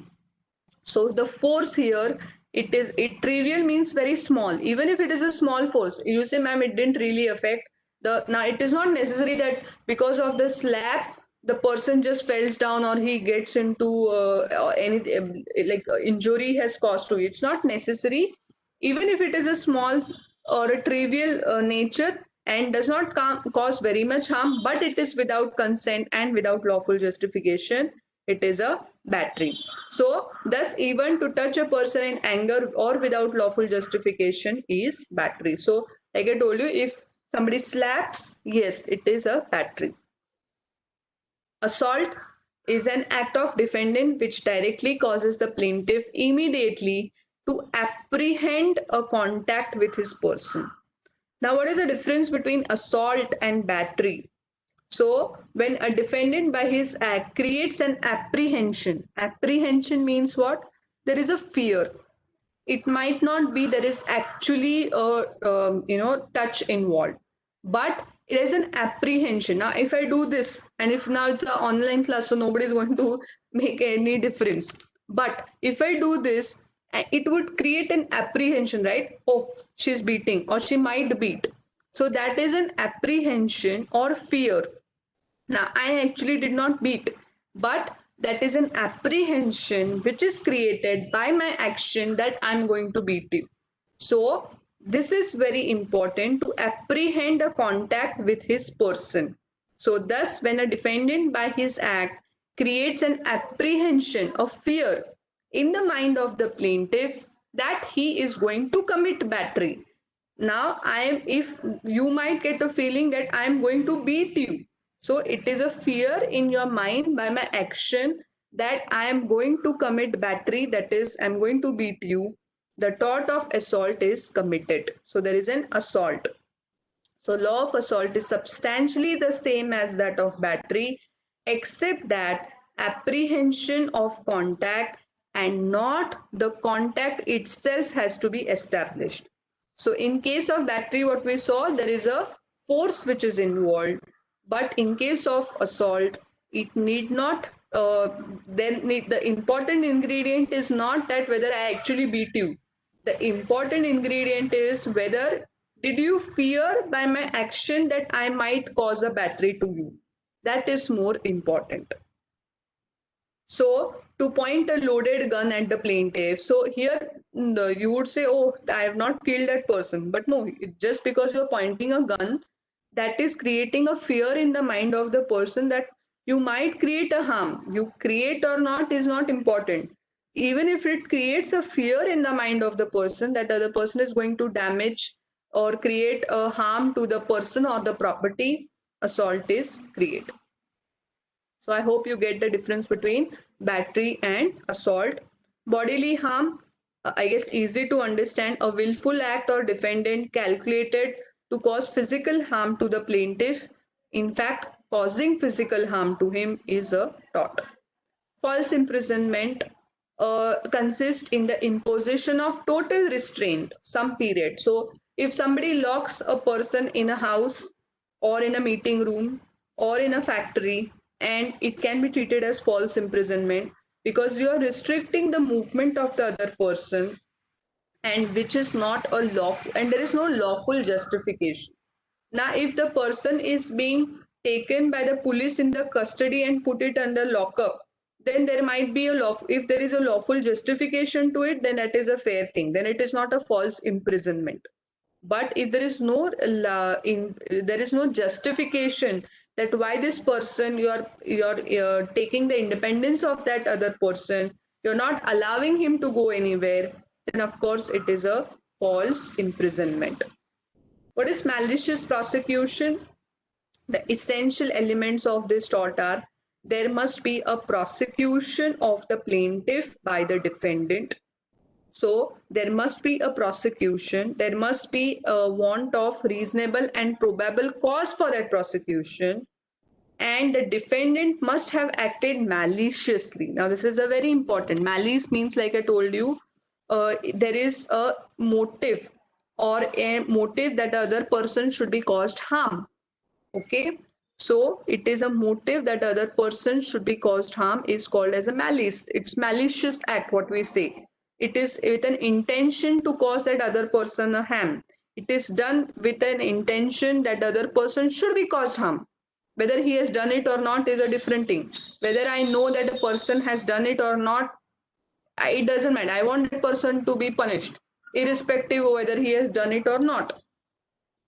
So the force here, it trivial means very small. Even if it is a small force, you say, ma'am, it didn't really affect the. Now it is not necessary that because of the slap the person just falls down or he gets into any injury has caused to you. It's not necessary. Even if it is a small or a trivial nature and does not cause very much harm, but it is without consent and without lawful justification, it is a battery. So thus even to touch a person in anger or without lawful justification is battery. So like I told you, if somebody slaps, yes, it is a battery. Assault is an act of defendant which directly causes the plaintiff immediately to apprehend a contact with his person. Now, what is the difference between assault and battery? So, when a defendant by his act creates an apprehension means what? There is a fear. It might not be there is actually a touch involved, but it is an apprehension. Now, if I do this, and if now it's an online class, so nobody is going to make any difference. But if I do this, it would create an apprehension, right? Oh, she's beating, or she might beat. So that is an apprehension or fear. Now, I actually did not beat, but that is an apprehension which is created by my action that I'm going to beat you. So, this is very important to apprehend a contact with his person. So, thus, when a defendant by his act creates an apprehension of fear in the mind of the plaintiff that he is going to commit battery. Now, if you might get a feeling that I am going to beat you. So it is a fear in your mind by my action that I am going to commit battery, that is, I'm going to beat you. The tort of assault is committed. So there is an assault. So law of assault is substantially the same as that of battery, except that apprehension of contact and not the contact itself has to be established. So in case of battery, what we saw, there is a force which is involved. But in case of assault, it need not, the important ingredient is not that whether I actually beat you. The important ingredient is whether did you fear by my action that I might cause a battery to you. That is more important. So to point a loaded gun at the plaintiff, so here you would say, oh, I have not killed that person. But no, just because you're pointing a gun, that is creating a fear in the mind of the person that you might create a harm. You create or not is not important. Even if it creates a fear in the mind of the person that the other person is going to damage or create a harm to the person or the property, assault is created. So I hope you get the difference between battery and assault. Bodily harm, I guess easy to understand, a willful act or defendant calculated to cause physical harm to the plaintiff. In fact, causing physical harm to him is a tort. False imprisonment consists in the imposition of total restraint some period. So if somebody locks a person in a house or in a meeting room or in a factory, and it can be treated as false imprisonment because you are restricting the movement of the other person, and which is not a lawful, and there is no lawful justification. Now if the person is being taken by the police in the custody and put it under lockup, then there might be a law, if there is a lawful justification to it, then that is a fair thing, then it is not a false imprisonment. But if there is no there is no justification that why this person, you're taking the independence of that other person, you're not allowing him to go anywhere, then of course it is a false imprisonment. What is malicious prosecution? The essential elements of this tort are: there must be a prosecution of the plaintiff by the defendant. So there must be a prosecution, there must be a want of reasonable and probable cause for that prosecution, and the defendant must have acted maliciously. Now this is a very important. Malice means, like I told you, there is a motive, or a motive that the other person should be caused harm. Okay, so it is a motive that other person should be caused harm is called as a malice. It's malicious act, what we say. It is with an intention to cause that other person a harm. It is done with an intention that other person should be caused harm. Whether he has done it or not is a different thing. Whether I know that a person has done it or not, it doesn't matter. I want that person to be punished, irrespective of whether he has done it or not.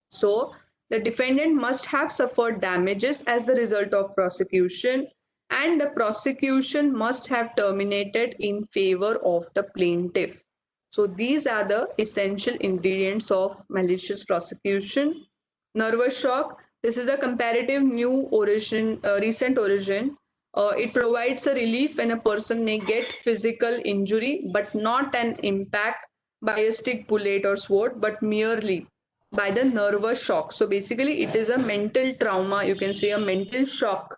So the defendant must have suffered damages as the result of prosecution, and the prosecution must have terminated in favor of the plaintiff. So these are the essential ingredients of malicious prosecution. Nervous shock. This is a comparative new origin, recent origin. It provides a relief when a person may get physical injury, but not an impact by a stick, bullet, or sword, but merely by the nervous shock. So basically it is a mental trauma, you can say a mental shock,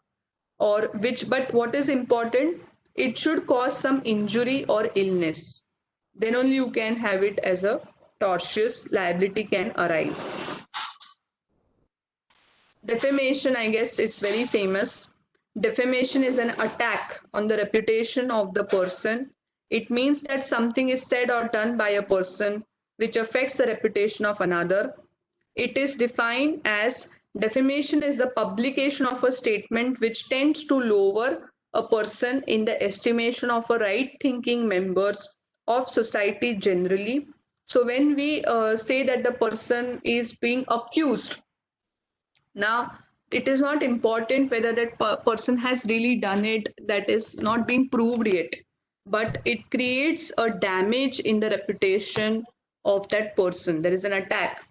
or which, but what is important, it should cause some injury or illness, then only you can have it as a tortious liability can arise. Defamation, I guess it's very famous. Defamation is an attack on the reputation of the person. It means that something is said or done by a person which affects the reputation of another. It is defined as defamation is the publication of a statement which tends to lower a person in the estimation of a right-thinking members of society generally. So when we say that the person is being accused, now it is not important whether that person has really done it, that is not being proved yet, but it creates a damage in the reputation of that person. There is an attack.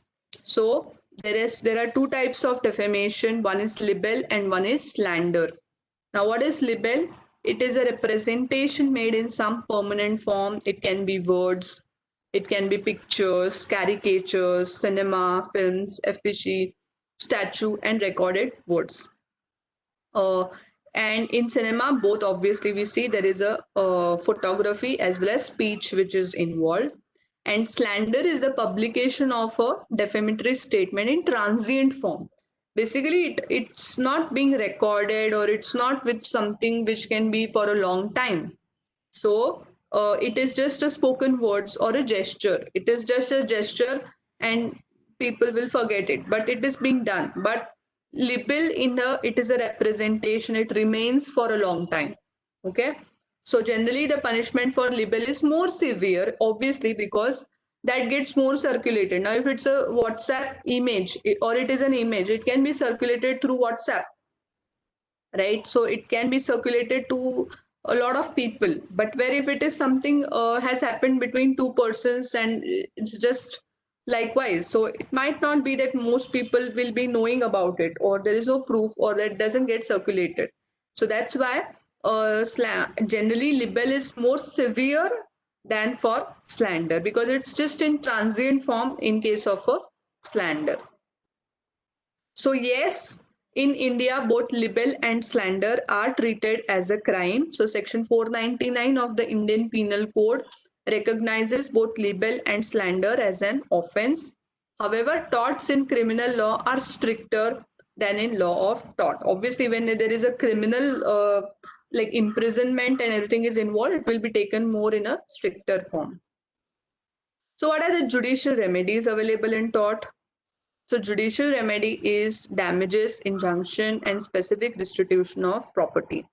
So there are two types of defamation. One is libel and one is slander. Now what is libel? It is a representation made in some permanent form. It can be words, it can be pictures, caricatures, cinema, films, effigy, statue, and recorded words. And in cinema, both obviously we see there is a photography as well as speech which is involved. And slander is the publication of a defamatory statement in transient form. Basically, it's not being recorded, or it's not with something which can be for a long time. So it is just a spoken words or a gesture. It is just a gesture and people will forget it, but it is being done. But libel it is a representation, it remains for a long time. Okay, so generally the punishment for libel is more severe, obviously, because that gets more circulated. Now if it's a WhatsApp image, or it is an image, it can be circulated through WhatsApp, right? So it can be circulated to a lot of people. But where if it is something has happened between two persons and it's just likewise. So it might not be that most people will be knowing about it, or there is no proof, or that doesn't get circulated. So that's why generally libel is more severe than for slander, because it's just in transient form in case of a slander. So yes, in India, both libel and slander are treated as a crime. So Section 499 of the Indian Penal Code recognizes both libel and slander as an offense. However, torts in criminal law are stricter than in law of tort. Obviously, when there is a criminal like imprisonment and everything is involved, it will be taken more in a stricter form. So what are the judicial remedies available in tort? So judicial remedy is damages, injunction, and specific restitution of property.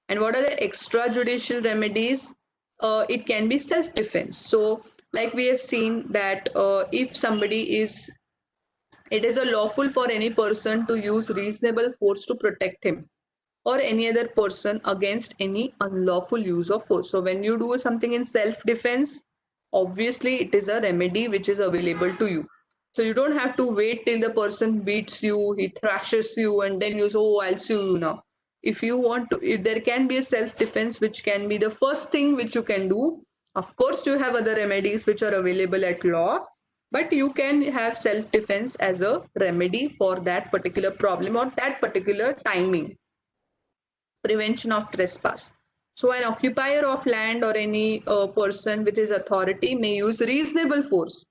And what are the extrajudicial remedies? It can be self-defense. So like we have seen that if somebody is, it is a lawful for any person to use reasonable force to protect him or any other person against any unlawful use of force. So when you do something in self-defense, obviously it is a remedy which is available to you. So you don't have to wait till the person beats you, he thrashes you, and then you say, oh, I'll sue you now. If you want to, if there can be a self-defense, which can be the first thing which you can do. Of course, you have other remedies which are available at law, but you can have self-defense as a remedy for that particular problem or that particular timing. Prevention of trespass. So an occupier of land or any person with his authority may use reasonable force.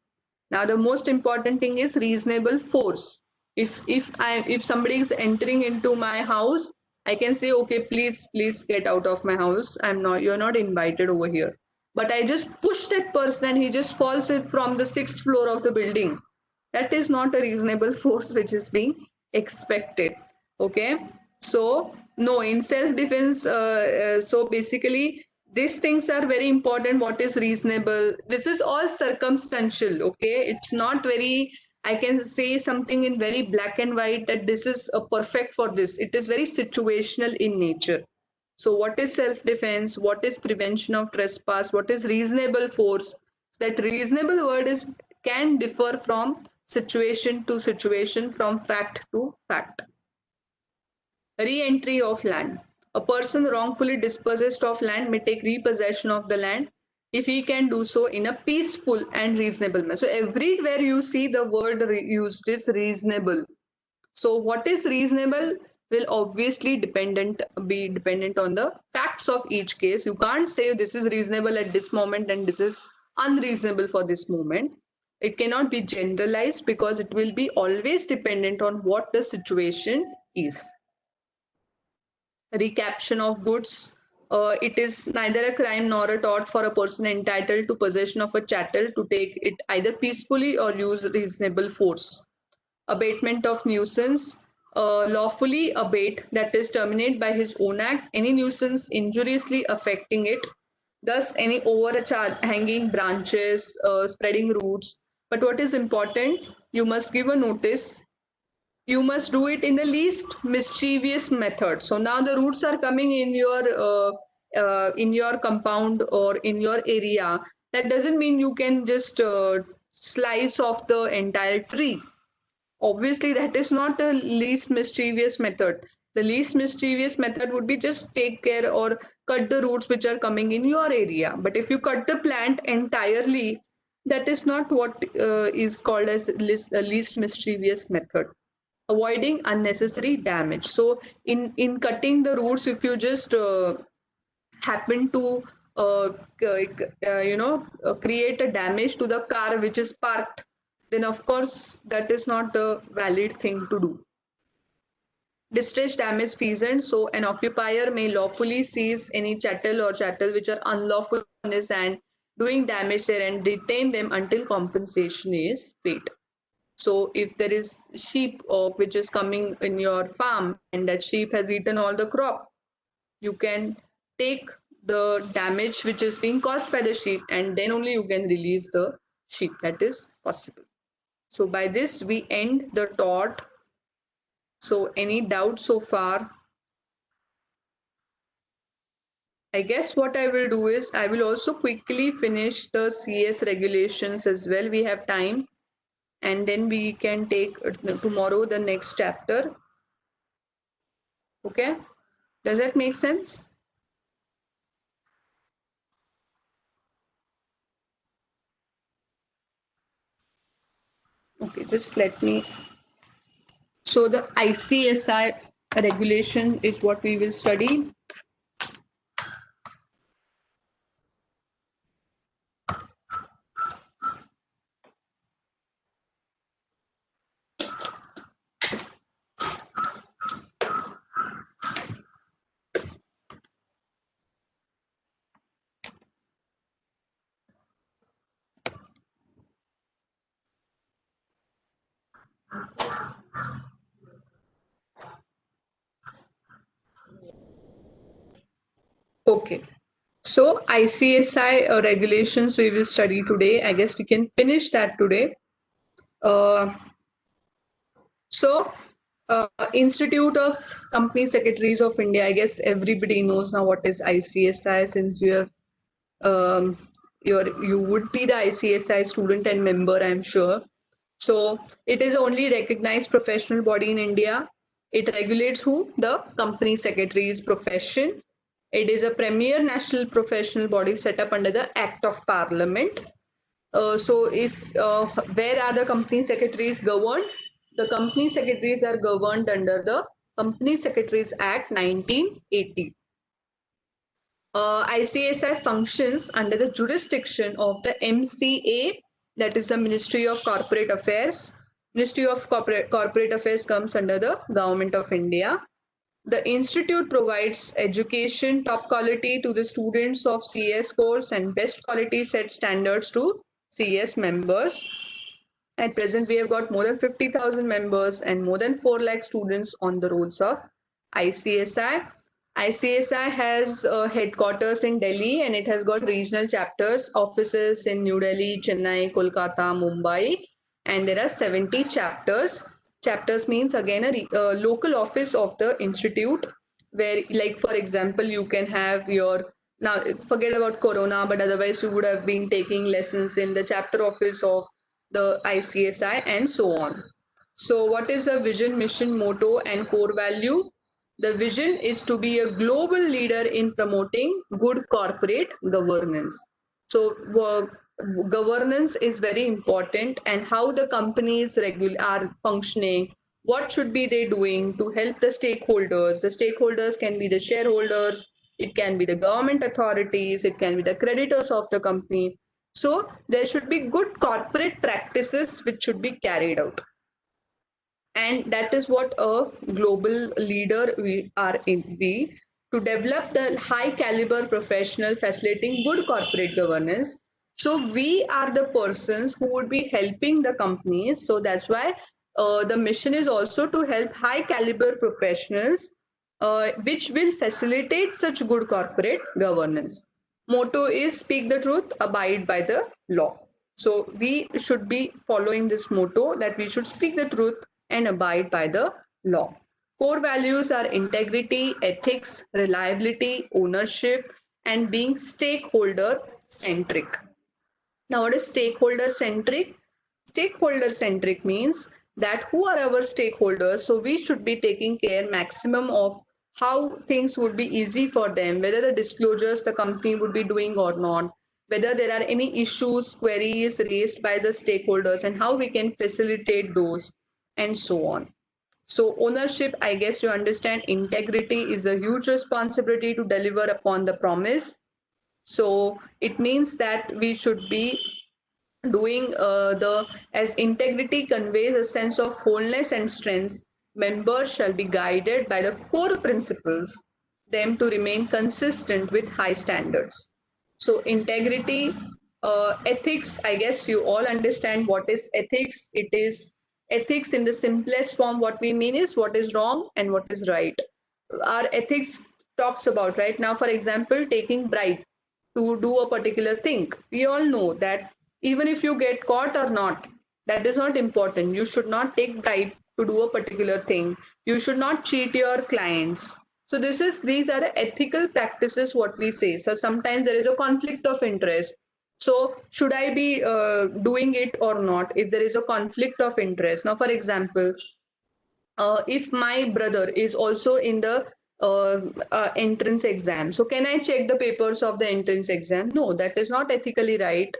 Now the most important thing is reasonable force. If somebody is entering into my house, I can say, okay, please get out of my house. You're not invited over here. But I just push that person and he just falls it from the 6th floor of the building. That is not a reasonable force which is being expected. Okay, so no, in self-defense, so basically these things are very important. What is reasonable? This is all circumstantial. Okay, it's not very, I can say something in very black and white that this is a perfect for this. It is very situational in nature. So what is self-defense? What is prevention of trespass? What is reasonable force? That reasonable word is can differ from situation to situation, from fact to fact. Re-entry of land. A person wrongfully dispossessed of land may take repossession of the land if he can do so in a peaceful and reasonable manner. So everywhere you see the word used is reasonable. So what is reasonable will obviously be dependent on the facts of each case. You can't say this is reasonable at this moment and this is unreasonable for this moment. It cannot be generalized because it will be always dependent on what the situation is. Recaption of goods. It is neither a crime nor a tort for a person entitled to possession of a chattel to take it either peacefully or use reasonable force. Abatement of nuisance. Lawfully abate, that is terminate by his own act, any nuisance injuriously affecting it, thus any overhanging branches, spreading roots. But what is important, you must give a notice. You must do it in the least mischievous method. So now the roots are coming in your compound or in your area. That doesn't mean you can just slice off the entire tree. Obviously, that is not the least mischievous method. The least mischievous method would be just take care or cut the roots which are coming in your area. But if you cut the plant entirely, that is not what is called as least mischievous method. Avoiding unnecessary damage. So in cutting the roots, if you just happen to create a damage to the car which is parked, then of course that is not the valid thing to do. Distress, damage, feasant. So an occupier may lawfully seize any chattel or chattel which are unlawful on his hand, doing damage there, and detain them until compensation is paid. So if there is sheep which is coming in your farm and that sheep has eaten all the crop, you can take the damage which is being caused by the sheep and then only you can release the sheep. That is possible. So by this we end the tort. So any doubt so far? I guess what I will do is I will also quickly finish the CS regulations as well. We have time. and then we can take tomorrow the next chapter. Okay, does that make sense? Okay, just let me. So the ICSI regulation is what we will study. Okay, so ICSI regulations we will study today. I guess we can finish that today. Uh, so Institute of Company Secretaries of India. I guess everybody knows now what is ICSI, since you have um, you would be the ICSI student and member, I'm sure. So it is only recognized professional body in India. It regulates who? The company secretary's profession. It is a premier national professional body set up under the Act of Parliament. So if where are the company secretaries governed? The company secretaries are governed under the Company Secretaries Act 1980. ICSI functions under the jurisdiction of the MCA, that is the Ministry of Corporate Affairs. Ministry of Corporate Affairs comes under the Government of India. The institute provides education top quality to the students of CS course and best quality set standards to CS members. At present, we have got more than 50,000 members and more than 4 lakh students on the rolls of ICSI. ICSI has headquarters in Delhi, and it has got regional chapters, offices in New Delhi, Chennai, Kolkata, Mumbai, and there are 70 chapters. Chapters means again a local office of the institute, where, like for example, you can have your, now forget about Corona, but otherwise you would have been taking lessons in the chapter office of the ICSI and so on. So what is the vision, mission, motto and core value? The vision is to be a global leader in promoting good corporate governance. So governance is very important, and how the companies are functioning, what should be they doing to help the stakeholders. The stakeholders can be the shareholders, it can be the government authorities, it can be the creditors of the company. So there should be good corporate practices which should be carried out, and that is what a global leader we are in, we to develop the high caliber professional facilitating good corporate governance. So we are the persons who would be helping the companies. So that's why the mission is also to help high caliber professionals, which will facilitate such good corporate governance. Motto is speak the truth, abide by the law. So we should be following this motto, that we should speak the truth and abide by the law. Core values are integrity, ethics, reliability, ownership, and being stakeholder centric. Now, what is stakeholder centric? Stakeholder centric means that who are our stakeholders? So we should be taking care maximum of how things would be easy for them, whether the disclosures the company would be doing or not, whether there are any issues, queries raised by the stakeholders, and how we can facilitate those, and so on. So ownership, I guess you understand, integrity is a huge responsibility to deliver upon the promise. So it means that we should be doing the, as integrity conveys a sense of wholeness and strength, members shall be guided by the core principles, them to remain consistent with high standards. So integrity, ethics, I guess you all understand what is ethics. It is ethics in the simplest form. What we mean is what is wrong and what is right. Our ethics talks about, right now, for example, taking bribe to do a particular thing. We all know that even if you get caught or not, that is not important. You should not take bribe to do a particular thing. You should not cheat your clients. So these are the ethical practices what we say. So sometimes there is a conflict of interest. So should I be doing it or not if there is a conflict of interest? Now, for example, if my brother is also in the entrance exam, so can I check the papers of the entrance exam? No, that is not ethically right,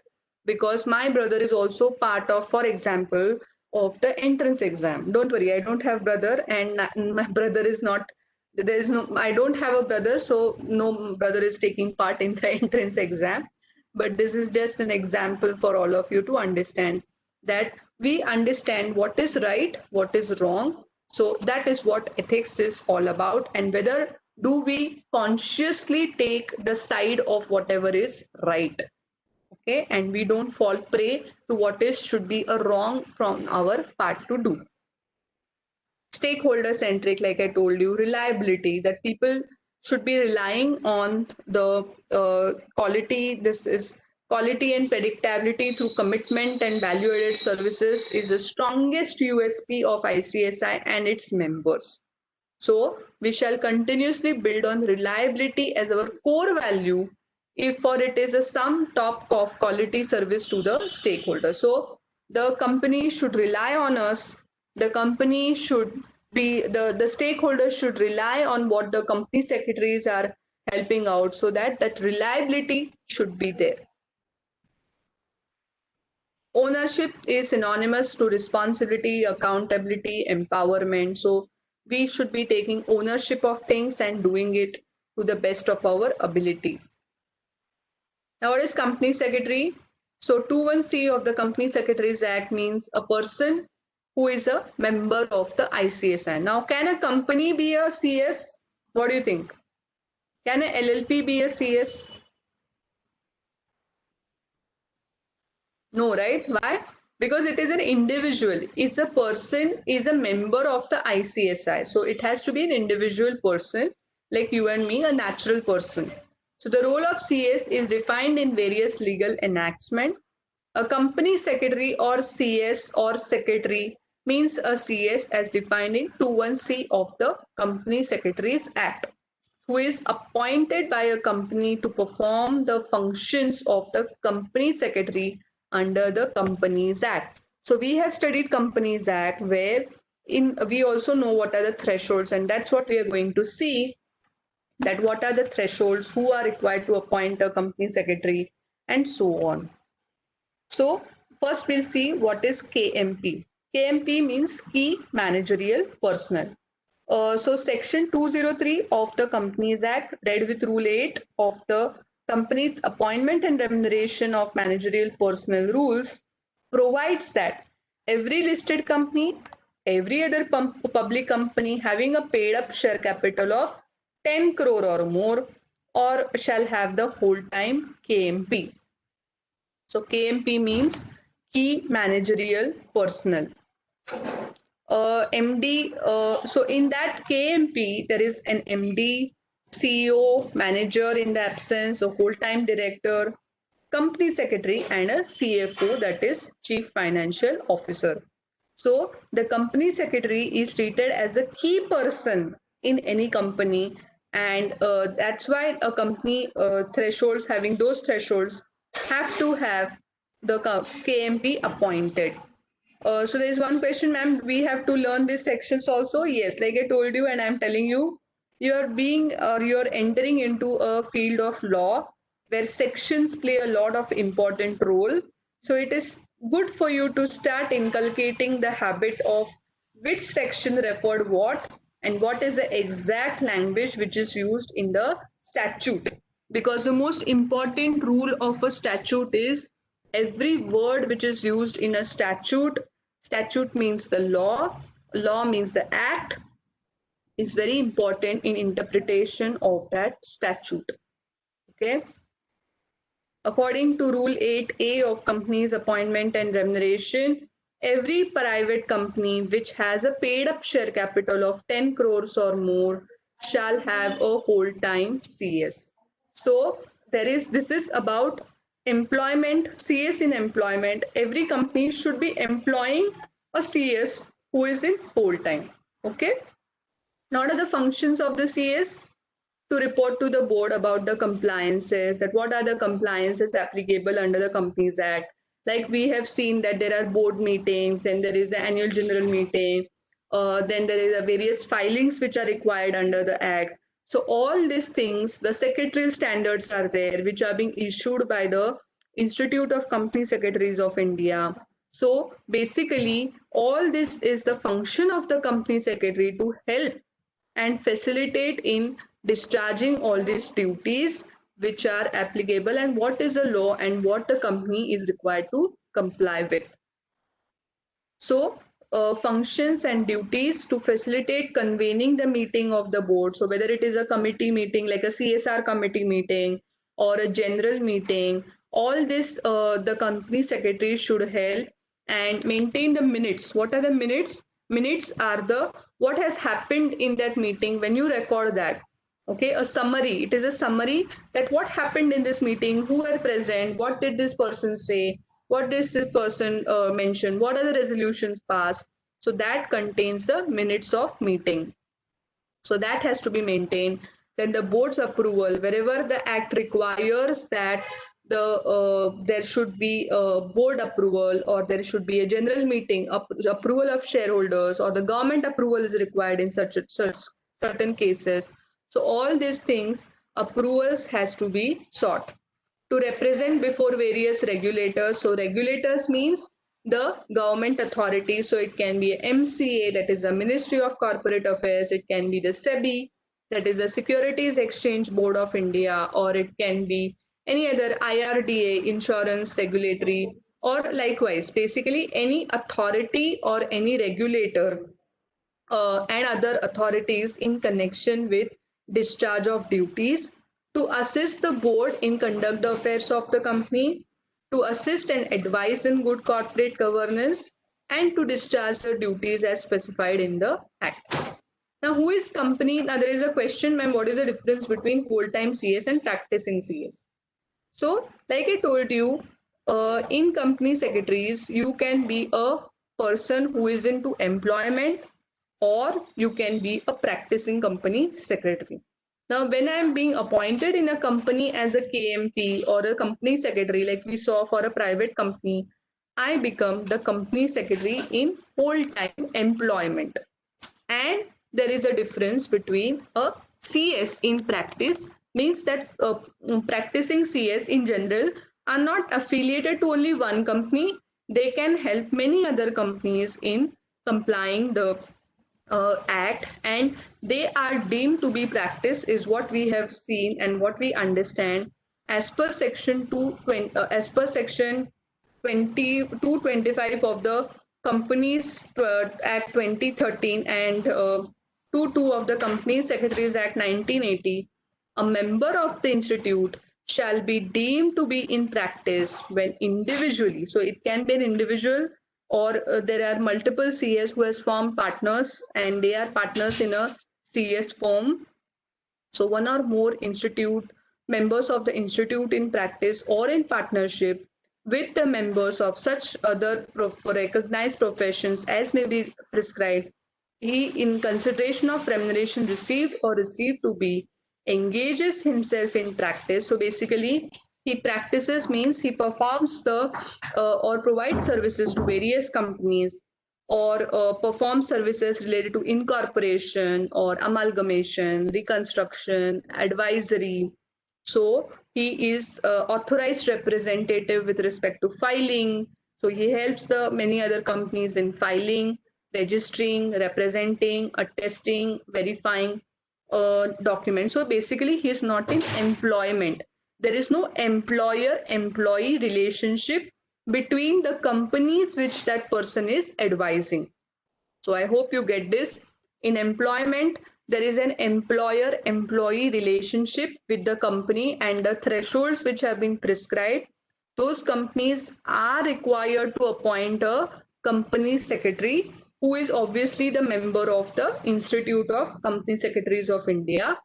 because my brother is also part of, for example, of the entrance exam. Don't worry, I don't have brother, and my brother is not, there is no, I don't have a brother, so no brother is taking part in the entrance exam. But this is just an example for all of you to understand that we understand what is right, what is wrong. So that is what ethics is all about, and whether do we consciously take the side of whatever is right, okay, and we don't fall prey to what is should be a wrong from our part to do. Stakeholder centric, like I told you, reliability, that people should be relying on the quality. This is quality and predictability through commitment and value added services is the strongest USP of ICSI and its members. So we shall continuously build on reliability as our core value, if for it is a sum top of quality service to the stakeholder. So the company should rely on us. The company should be the stakeholders should rely on what the company secretaries are helping out, so that that reliability should be there. Ownership is synonymous to responsibility, accountability, empowerment. So we should be taking ownership of things and doing it to the best of our ability. Now, what is company secretary? So 21C of the Company Secretaries Act means a person who is a member of the ICSI. Now, can a company be a CS? What do you think? Can a LLP be a CS? No, right? Why? Because it is an individual. It's a person, is a member of the ICSI. So it has to be an individual person, like you and me, a natural person. So the role of CS is defined in various legal enactments. A company secretary or CS or secretary means a CS as defined in 21C of the Company Secretaries Act, who is appointed by a company to perform the functions of the company secretary under the Companies Act. So we have studied Companies Act, where in we also know what are the thresholds, and that's what we are going to see, that what are the thresholds, who are required to appoint a company secretary, and so on. So first we'll see what is KMP. KMP means Key Managerial Personnel. So Section 203 of the Companies Act, read with Rule 8 of the Company's Appointment and Remuneration of Managerial Personnel Rules, provides that every listed company, every other public company having a paid up share capital of 10 crore or more, or shall have the whole time KMP. So KMP means Key Managerial Personnel. MD, so in that KMP, there is an MD, CEO, manager in the absence, a whole-time director, company secretary, and a CFO, that is Chief Financial Officer. So the company secretary is treated as the key person in any company, and that's why a company thresholds, having those thresholds, have to have the KMP appointed. So there is one question, ma'am. We have to learn these sections also. Yes, like I told you, and I'm telling you, you're being or you're entering into a field of law where sections play a lot of important role. So it is good for you to start inculcating the habit of which section referred what and what is the exact language which is used in the statute. Because the most important rule of a statute is every word which is used in a statute, statute means the law means the act, is very important in interpretation of that statute. Okay. According to Rule 8A of Companies Appointment and Remuneration, every private company which has a paid up share capital of 10 crores or more shall have a whole time CS. So this is about employment, CS in employment. Every company should be employing a CS who is in whole time. Okay. Now, what are the functions of the CS? to report to the board about the compliances, that what are the compliances applicable under the Companies Act. Like we have seen that there are board meetings and there is an annual general meeting, then there is a various filings which are required under the Act. So all these things, the secretarial standards are there, which are being issued by the Institute of Company Secretaries of India. So basically, all this is the function of the company secretary to help and facilitate in discharging all these duties which are applicable and what is the law and what the company is required to comply with. So functions and duties to facilitate convening the meeting of the board. So whether it is a committee meeting like a CSR committee meeting or a general meeting, all this the company secretary should help and maintain the minutes. What are the minutes? Minutes are the what has happened in that meeting when you record that. Okay, a summary. It is a summary that what happened in this meeting, who were present, what did this person say, what did this person mention, what are the resolutions passed. So that contains the minutes of meeting. So that has to be maintained. Then the board's approval, wherever the act requires that there should be a board approval or there should be a general meeting approval of shareholders or the government approval is required in such certain cases. So all these things, approvals has to be sought to represent before various regulators. So regulators means the government authority. So it can be MCA, that is the Ministry of Corporate Affairs. It can be the SEBI, that is the Securities Exchange Board of India, or it can be any other IRDA, insurance regulatory, or likewise, basically any authority or any regulator and other authorities in connection with discharge of duties to assist the board in conduct the affairs of the company, to assist and advise in good corporate governance, and to discharge the duties as specified in the Act. Now, who is company? Now, there is a question, ma'am, what is the difference between full-time CS and practicing CS? So, like I told you, in company secretaries, you can be a person who is into employment or you can be a practicing company secretary. Now, when I'm being appointed in a company as a KMP or a company secretary, like we saw for a private company, I become the company secretary in full-time employment. And there is a difference between a CS in practice, means that practicing CS in general are not affiliated to only one company. They can help many other companies in complying the act, and they are deemed to be practice is what we have seen and what we understand as per section 220 as per section 2225 of the Companies Act 2013 and 22 of the Companies Secretaries Act 1980. A member of the institute shall be deemed to be in practice when individually, so it can be an individual or there are multiple CS who has formed partners and they are partners in a CS firm. So one or more institute members of the institute in practice or in partnership with the members of such other recognized professions as may be prescribed, he in consideration of remuneration received or received to be engages himself in practice. So basically he practices means he performs the or provides services to various companies or perform services related to incorporation or amalgamation, reconstruction, advisory. So he is authorized representative with respect to filing. So he helps the many other companies in filing, registering, representing, attesting, verifying documents. So basically he is not in employment. There is no employer-employee relationship between the companies which that person is advising. So I hope you get this. In employment, there is an employer-employee relationship with the company and the thresholds which have been prescribed. Those companies are required to appoint a company secretary who is obviously the member of the Institute of Company Secretaries of India.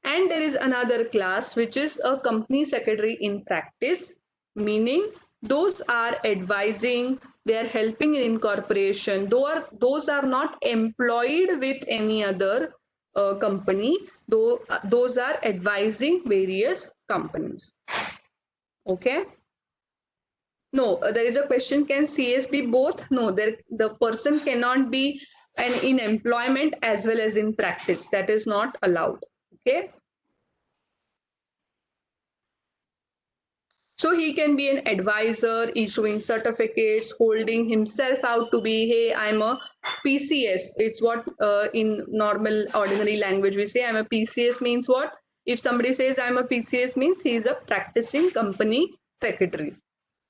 And there is another class which is a company secretary in practice, meaning those are advising, they are helping in incorporation, those are not employed with any other company, though those are advising various companies. Okay. No, there is a question, can CS be both? No, the person cannot be in employment as well as in practice. That is not allowed. Okay. So he can be an advisor, issuing certificates, holding himself out to be, hey, I'm a PCS. It's what in normal, ordinary language we say, I'm a PCS means what? If somebody says I'm a PCS means he is a practicing company secretary.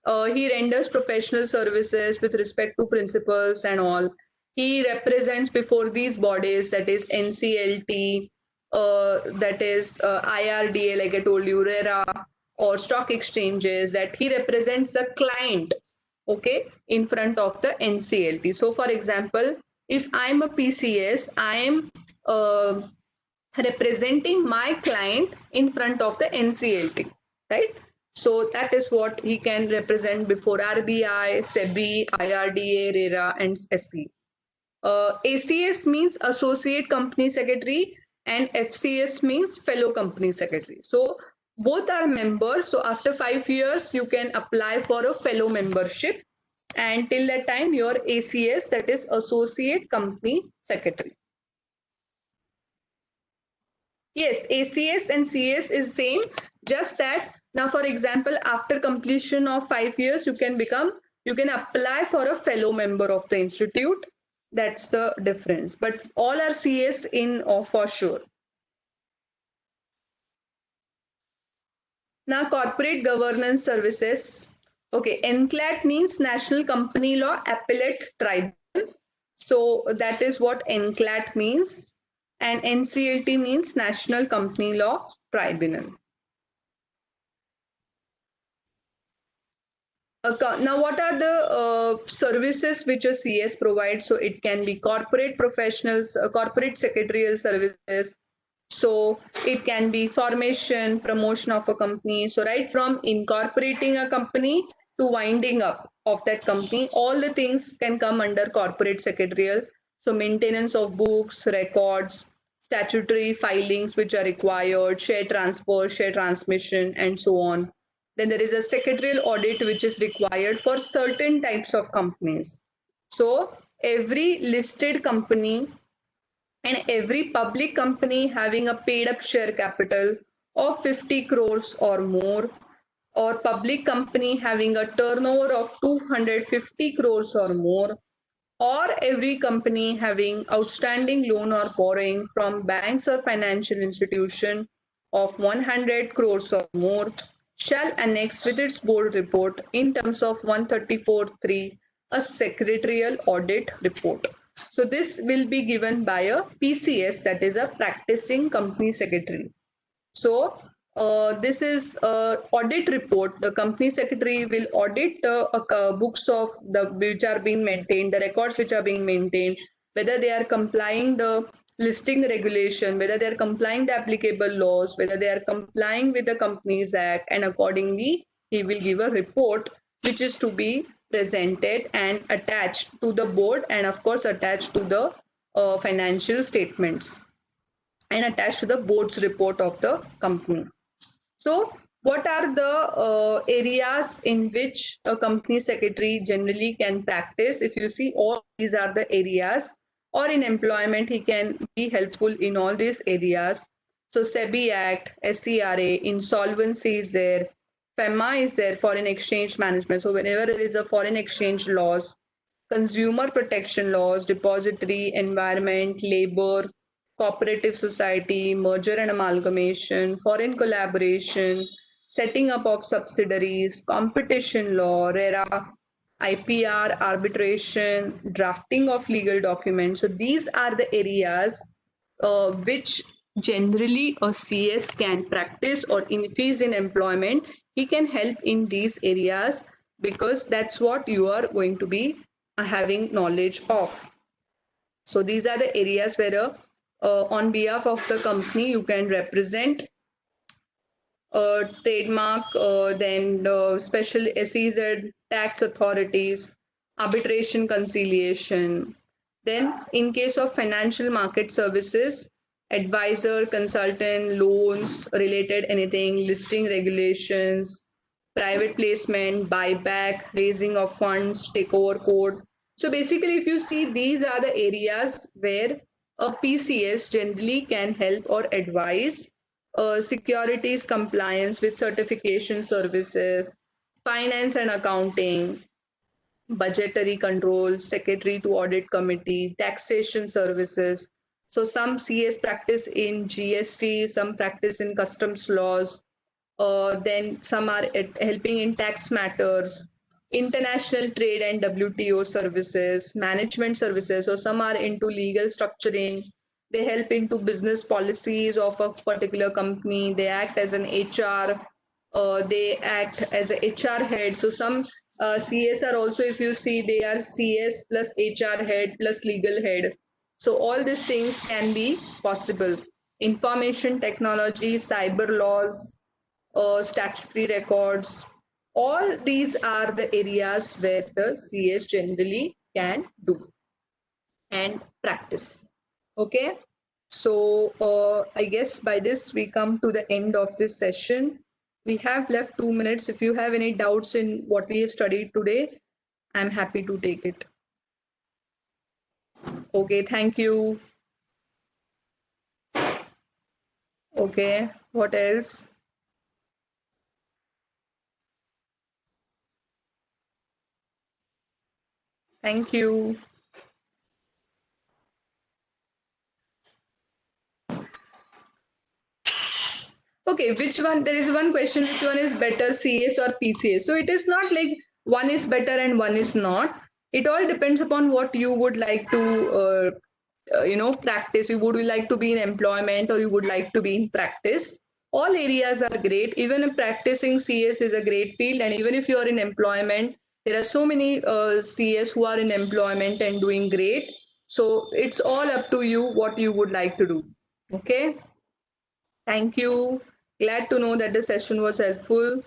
He renders professional services with respect to principles and all. He represents before these bodies, that is NCLT, that is IRDA, like I told you, RERA, or stock exchanges, that he represents the client, okay, in front of the NCLT. So, for example, if I'm a PCS, I am representing my client in front of the NCLT, right? So that is what he can represent before RBI, SEBI, IRDA, RERA, and SC. ACS means Associate Company Secretary, and FCS means Fellow Company Secretary. So both are members. So after 5 years, you can apply for a fellow membership. And till that time, your ACS, that is Associate Company Secretary. Yes, ACS and CS is same, just that now, for example, after completion of 5 years, you can apply for a fellow member of the institute. That's the difference. But all are CS in for sure. Now, corporate governance services. Okay, NCLAT means National Company Law Appellate Tribunal. So that is what NCLAT means. And NCLT means National Company Law Tribunal. Now, what are the services which a CS provides? So it can be corporate professionals, corporate secretarial services. So it can be formation, promotion of a company. So right from incorporating a company to winding up of that company, all the things can come under corporate secretarial. So maintenance of books, records, statutory filings which are required, share transfer, share transmission, and so on. Then there is a secretarial audit which is required for certain types of companies. So every listed company and every public company having a paid up share capital of 50 crores or more, or public company having a turnover of 250 crores or more, or every company having outstanding loan or borrowing from banks or financial institution of 100 crores or more, shall annex with its board report in terms of 134.3 a secretarial audit report. So this will be given by a PCS, that is a practicing company secretary. So this is audit report. The company secretary will audit the books of the which are being maintained, the records which are being maintained, whether they are complying the listing regulation, whether they are complying the applicable laws, whether they are complying with the Companies Act, and accordingly he will give a report which is to be presented and attached to the board, and of course attached to the financial statements and attached to the board's report of the company. So, what are the areas in which a company secretary generally can practice? If you see, all these are the areas, or in employment, he can be helpful in all these areas. So, SEBI Act, SCRA, insolvency is there, FEMA is there, foreign exchange management. So, whenever there is a foreign exchange laws, consumer protection laws, depository, environment, labor, cooperative society, merger and amalgamation, foreign collaboration, setting up of subsidiaries, competition law, RERA, IPR, arbitration, drafting of legal documents. So these are the areas which generally a CS can practice, or if he's in employment, he can help in these areas, because that's what you are going to be having knowledge of. So these are the areas where on behalf of the company you can represent trademark, then special SEZ, tax authorities, arbitration conciliation. Then in case of financial market services, advisor, consultant, loans related anything, listing regulations, private placement, buyback, raising of funds, takeover code. So basically, if you see, these are the areas where a PCS generally can help or advise. Securities compliance with certification services, finance and accounting, budgetary control, secretary to audit committee, taxation services. So some CS practice in GST, some practice in customs laws, then some are helping in tax matters, international trade and WTO services, management services, or some are into legal structuring. They help into business policies of a particular company. They act as an HR. They act as a HR head. So some CS are also, if you see, they are CS plus HR head plus legal head. So all these things can be possible. Information technology, cyber laws, statutory records. All these are the areas where the CS generally can do and practice. Okay, so I guess by this we come to the end of this session. We have left 2 minutes. If you have any doubts in what we have studied today, I'm happy to take it. Okay, thank you. Okay, what else? Thank you. Okay, which one? There is one question, which one is better, CS or PCS? So it is not like one is better and one is not. It all depends upon what you would like to, practice. You would like to be in employment or you would like to be in practice. All areas are great. Even if practicing CS is a great field, and even if you are in employment, there are so many CS who are in employment and doing great. So it's all up to you what you would like to do. Okay. Thank you. Glad to know that the session was helpful.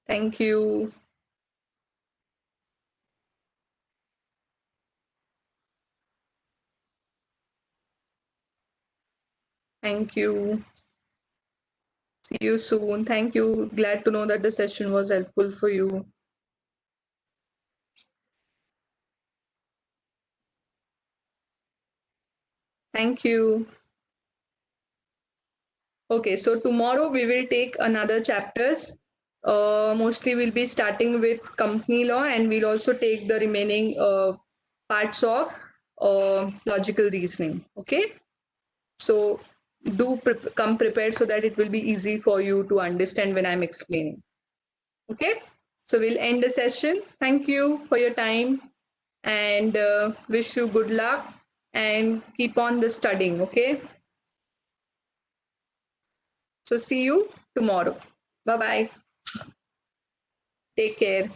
Thank you. Thank you. See you soon. Thank you. Glad to know that the session was helpful for you. Thank you. Okay, so tomorrow we will take another chapters. Mostly we'll be starting with company law and we'll also take the remaining parts of logical reasoning. Okay, so do come prepared so that it will be easy for you to understand when I'm explaining. Okay, so we'll end the session. Thank you for your time and wish you good luck and keep on the studying. Okay, so see you tomorrow. Bye bye. Take care.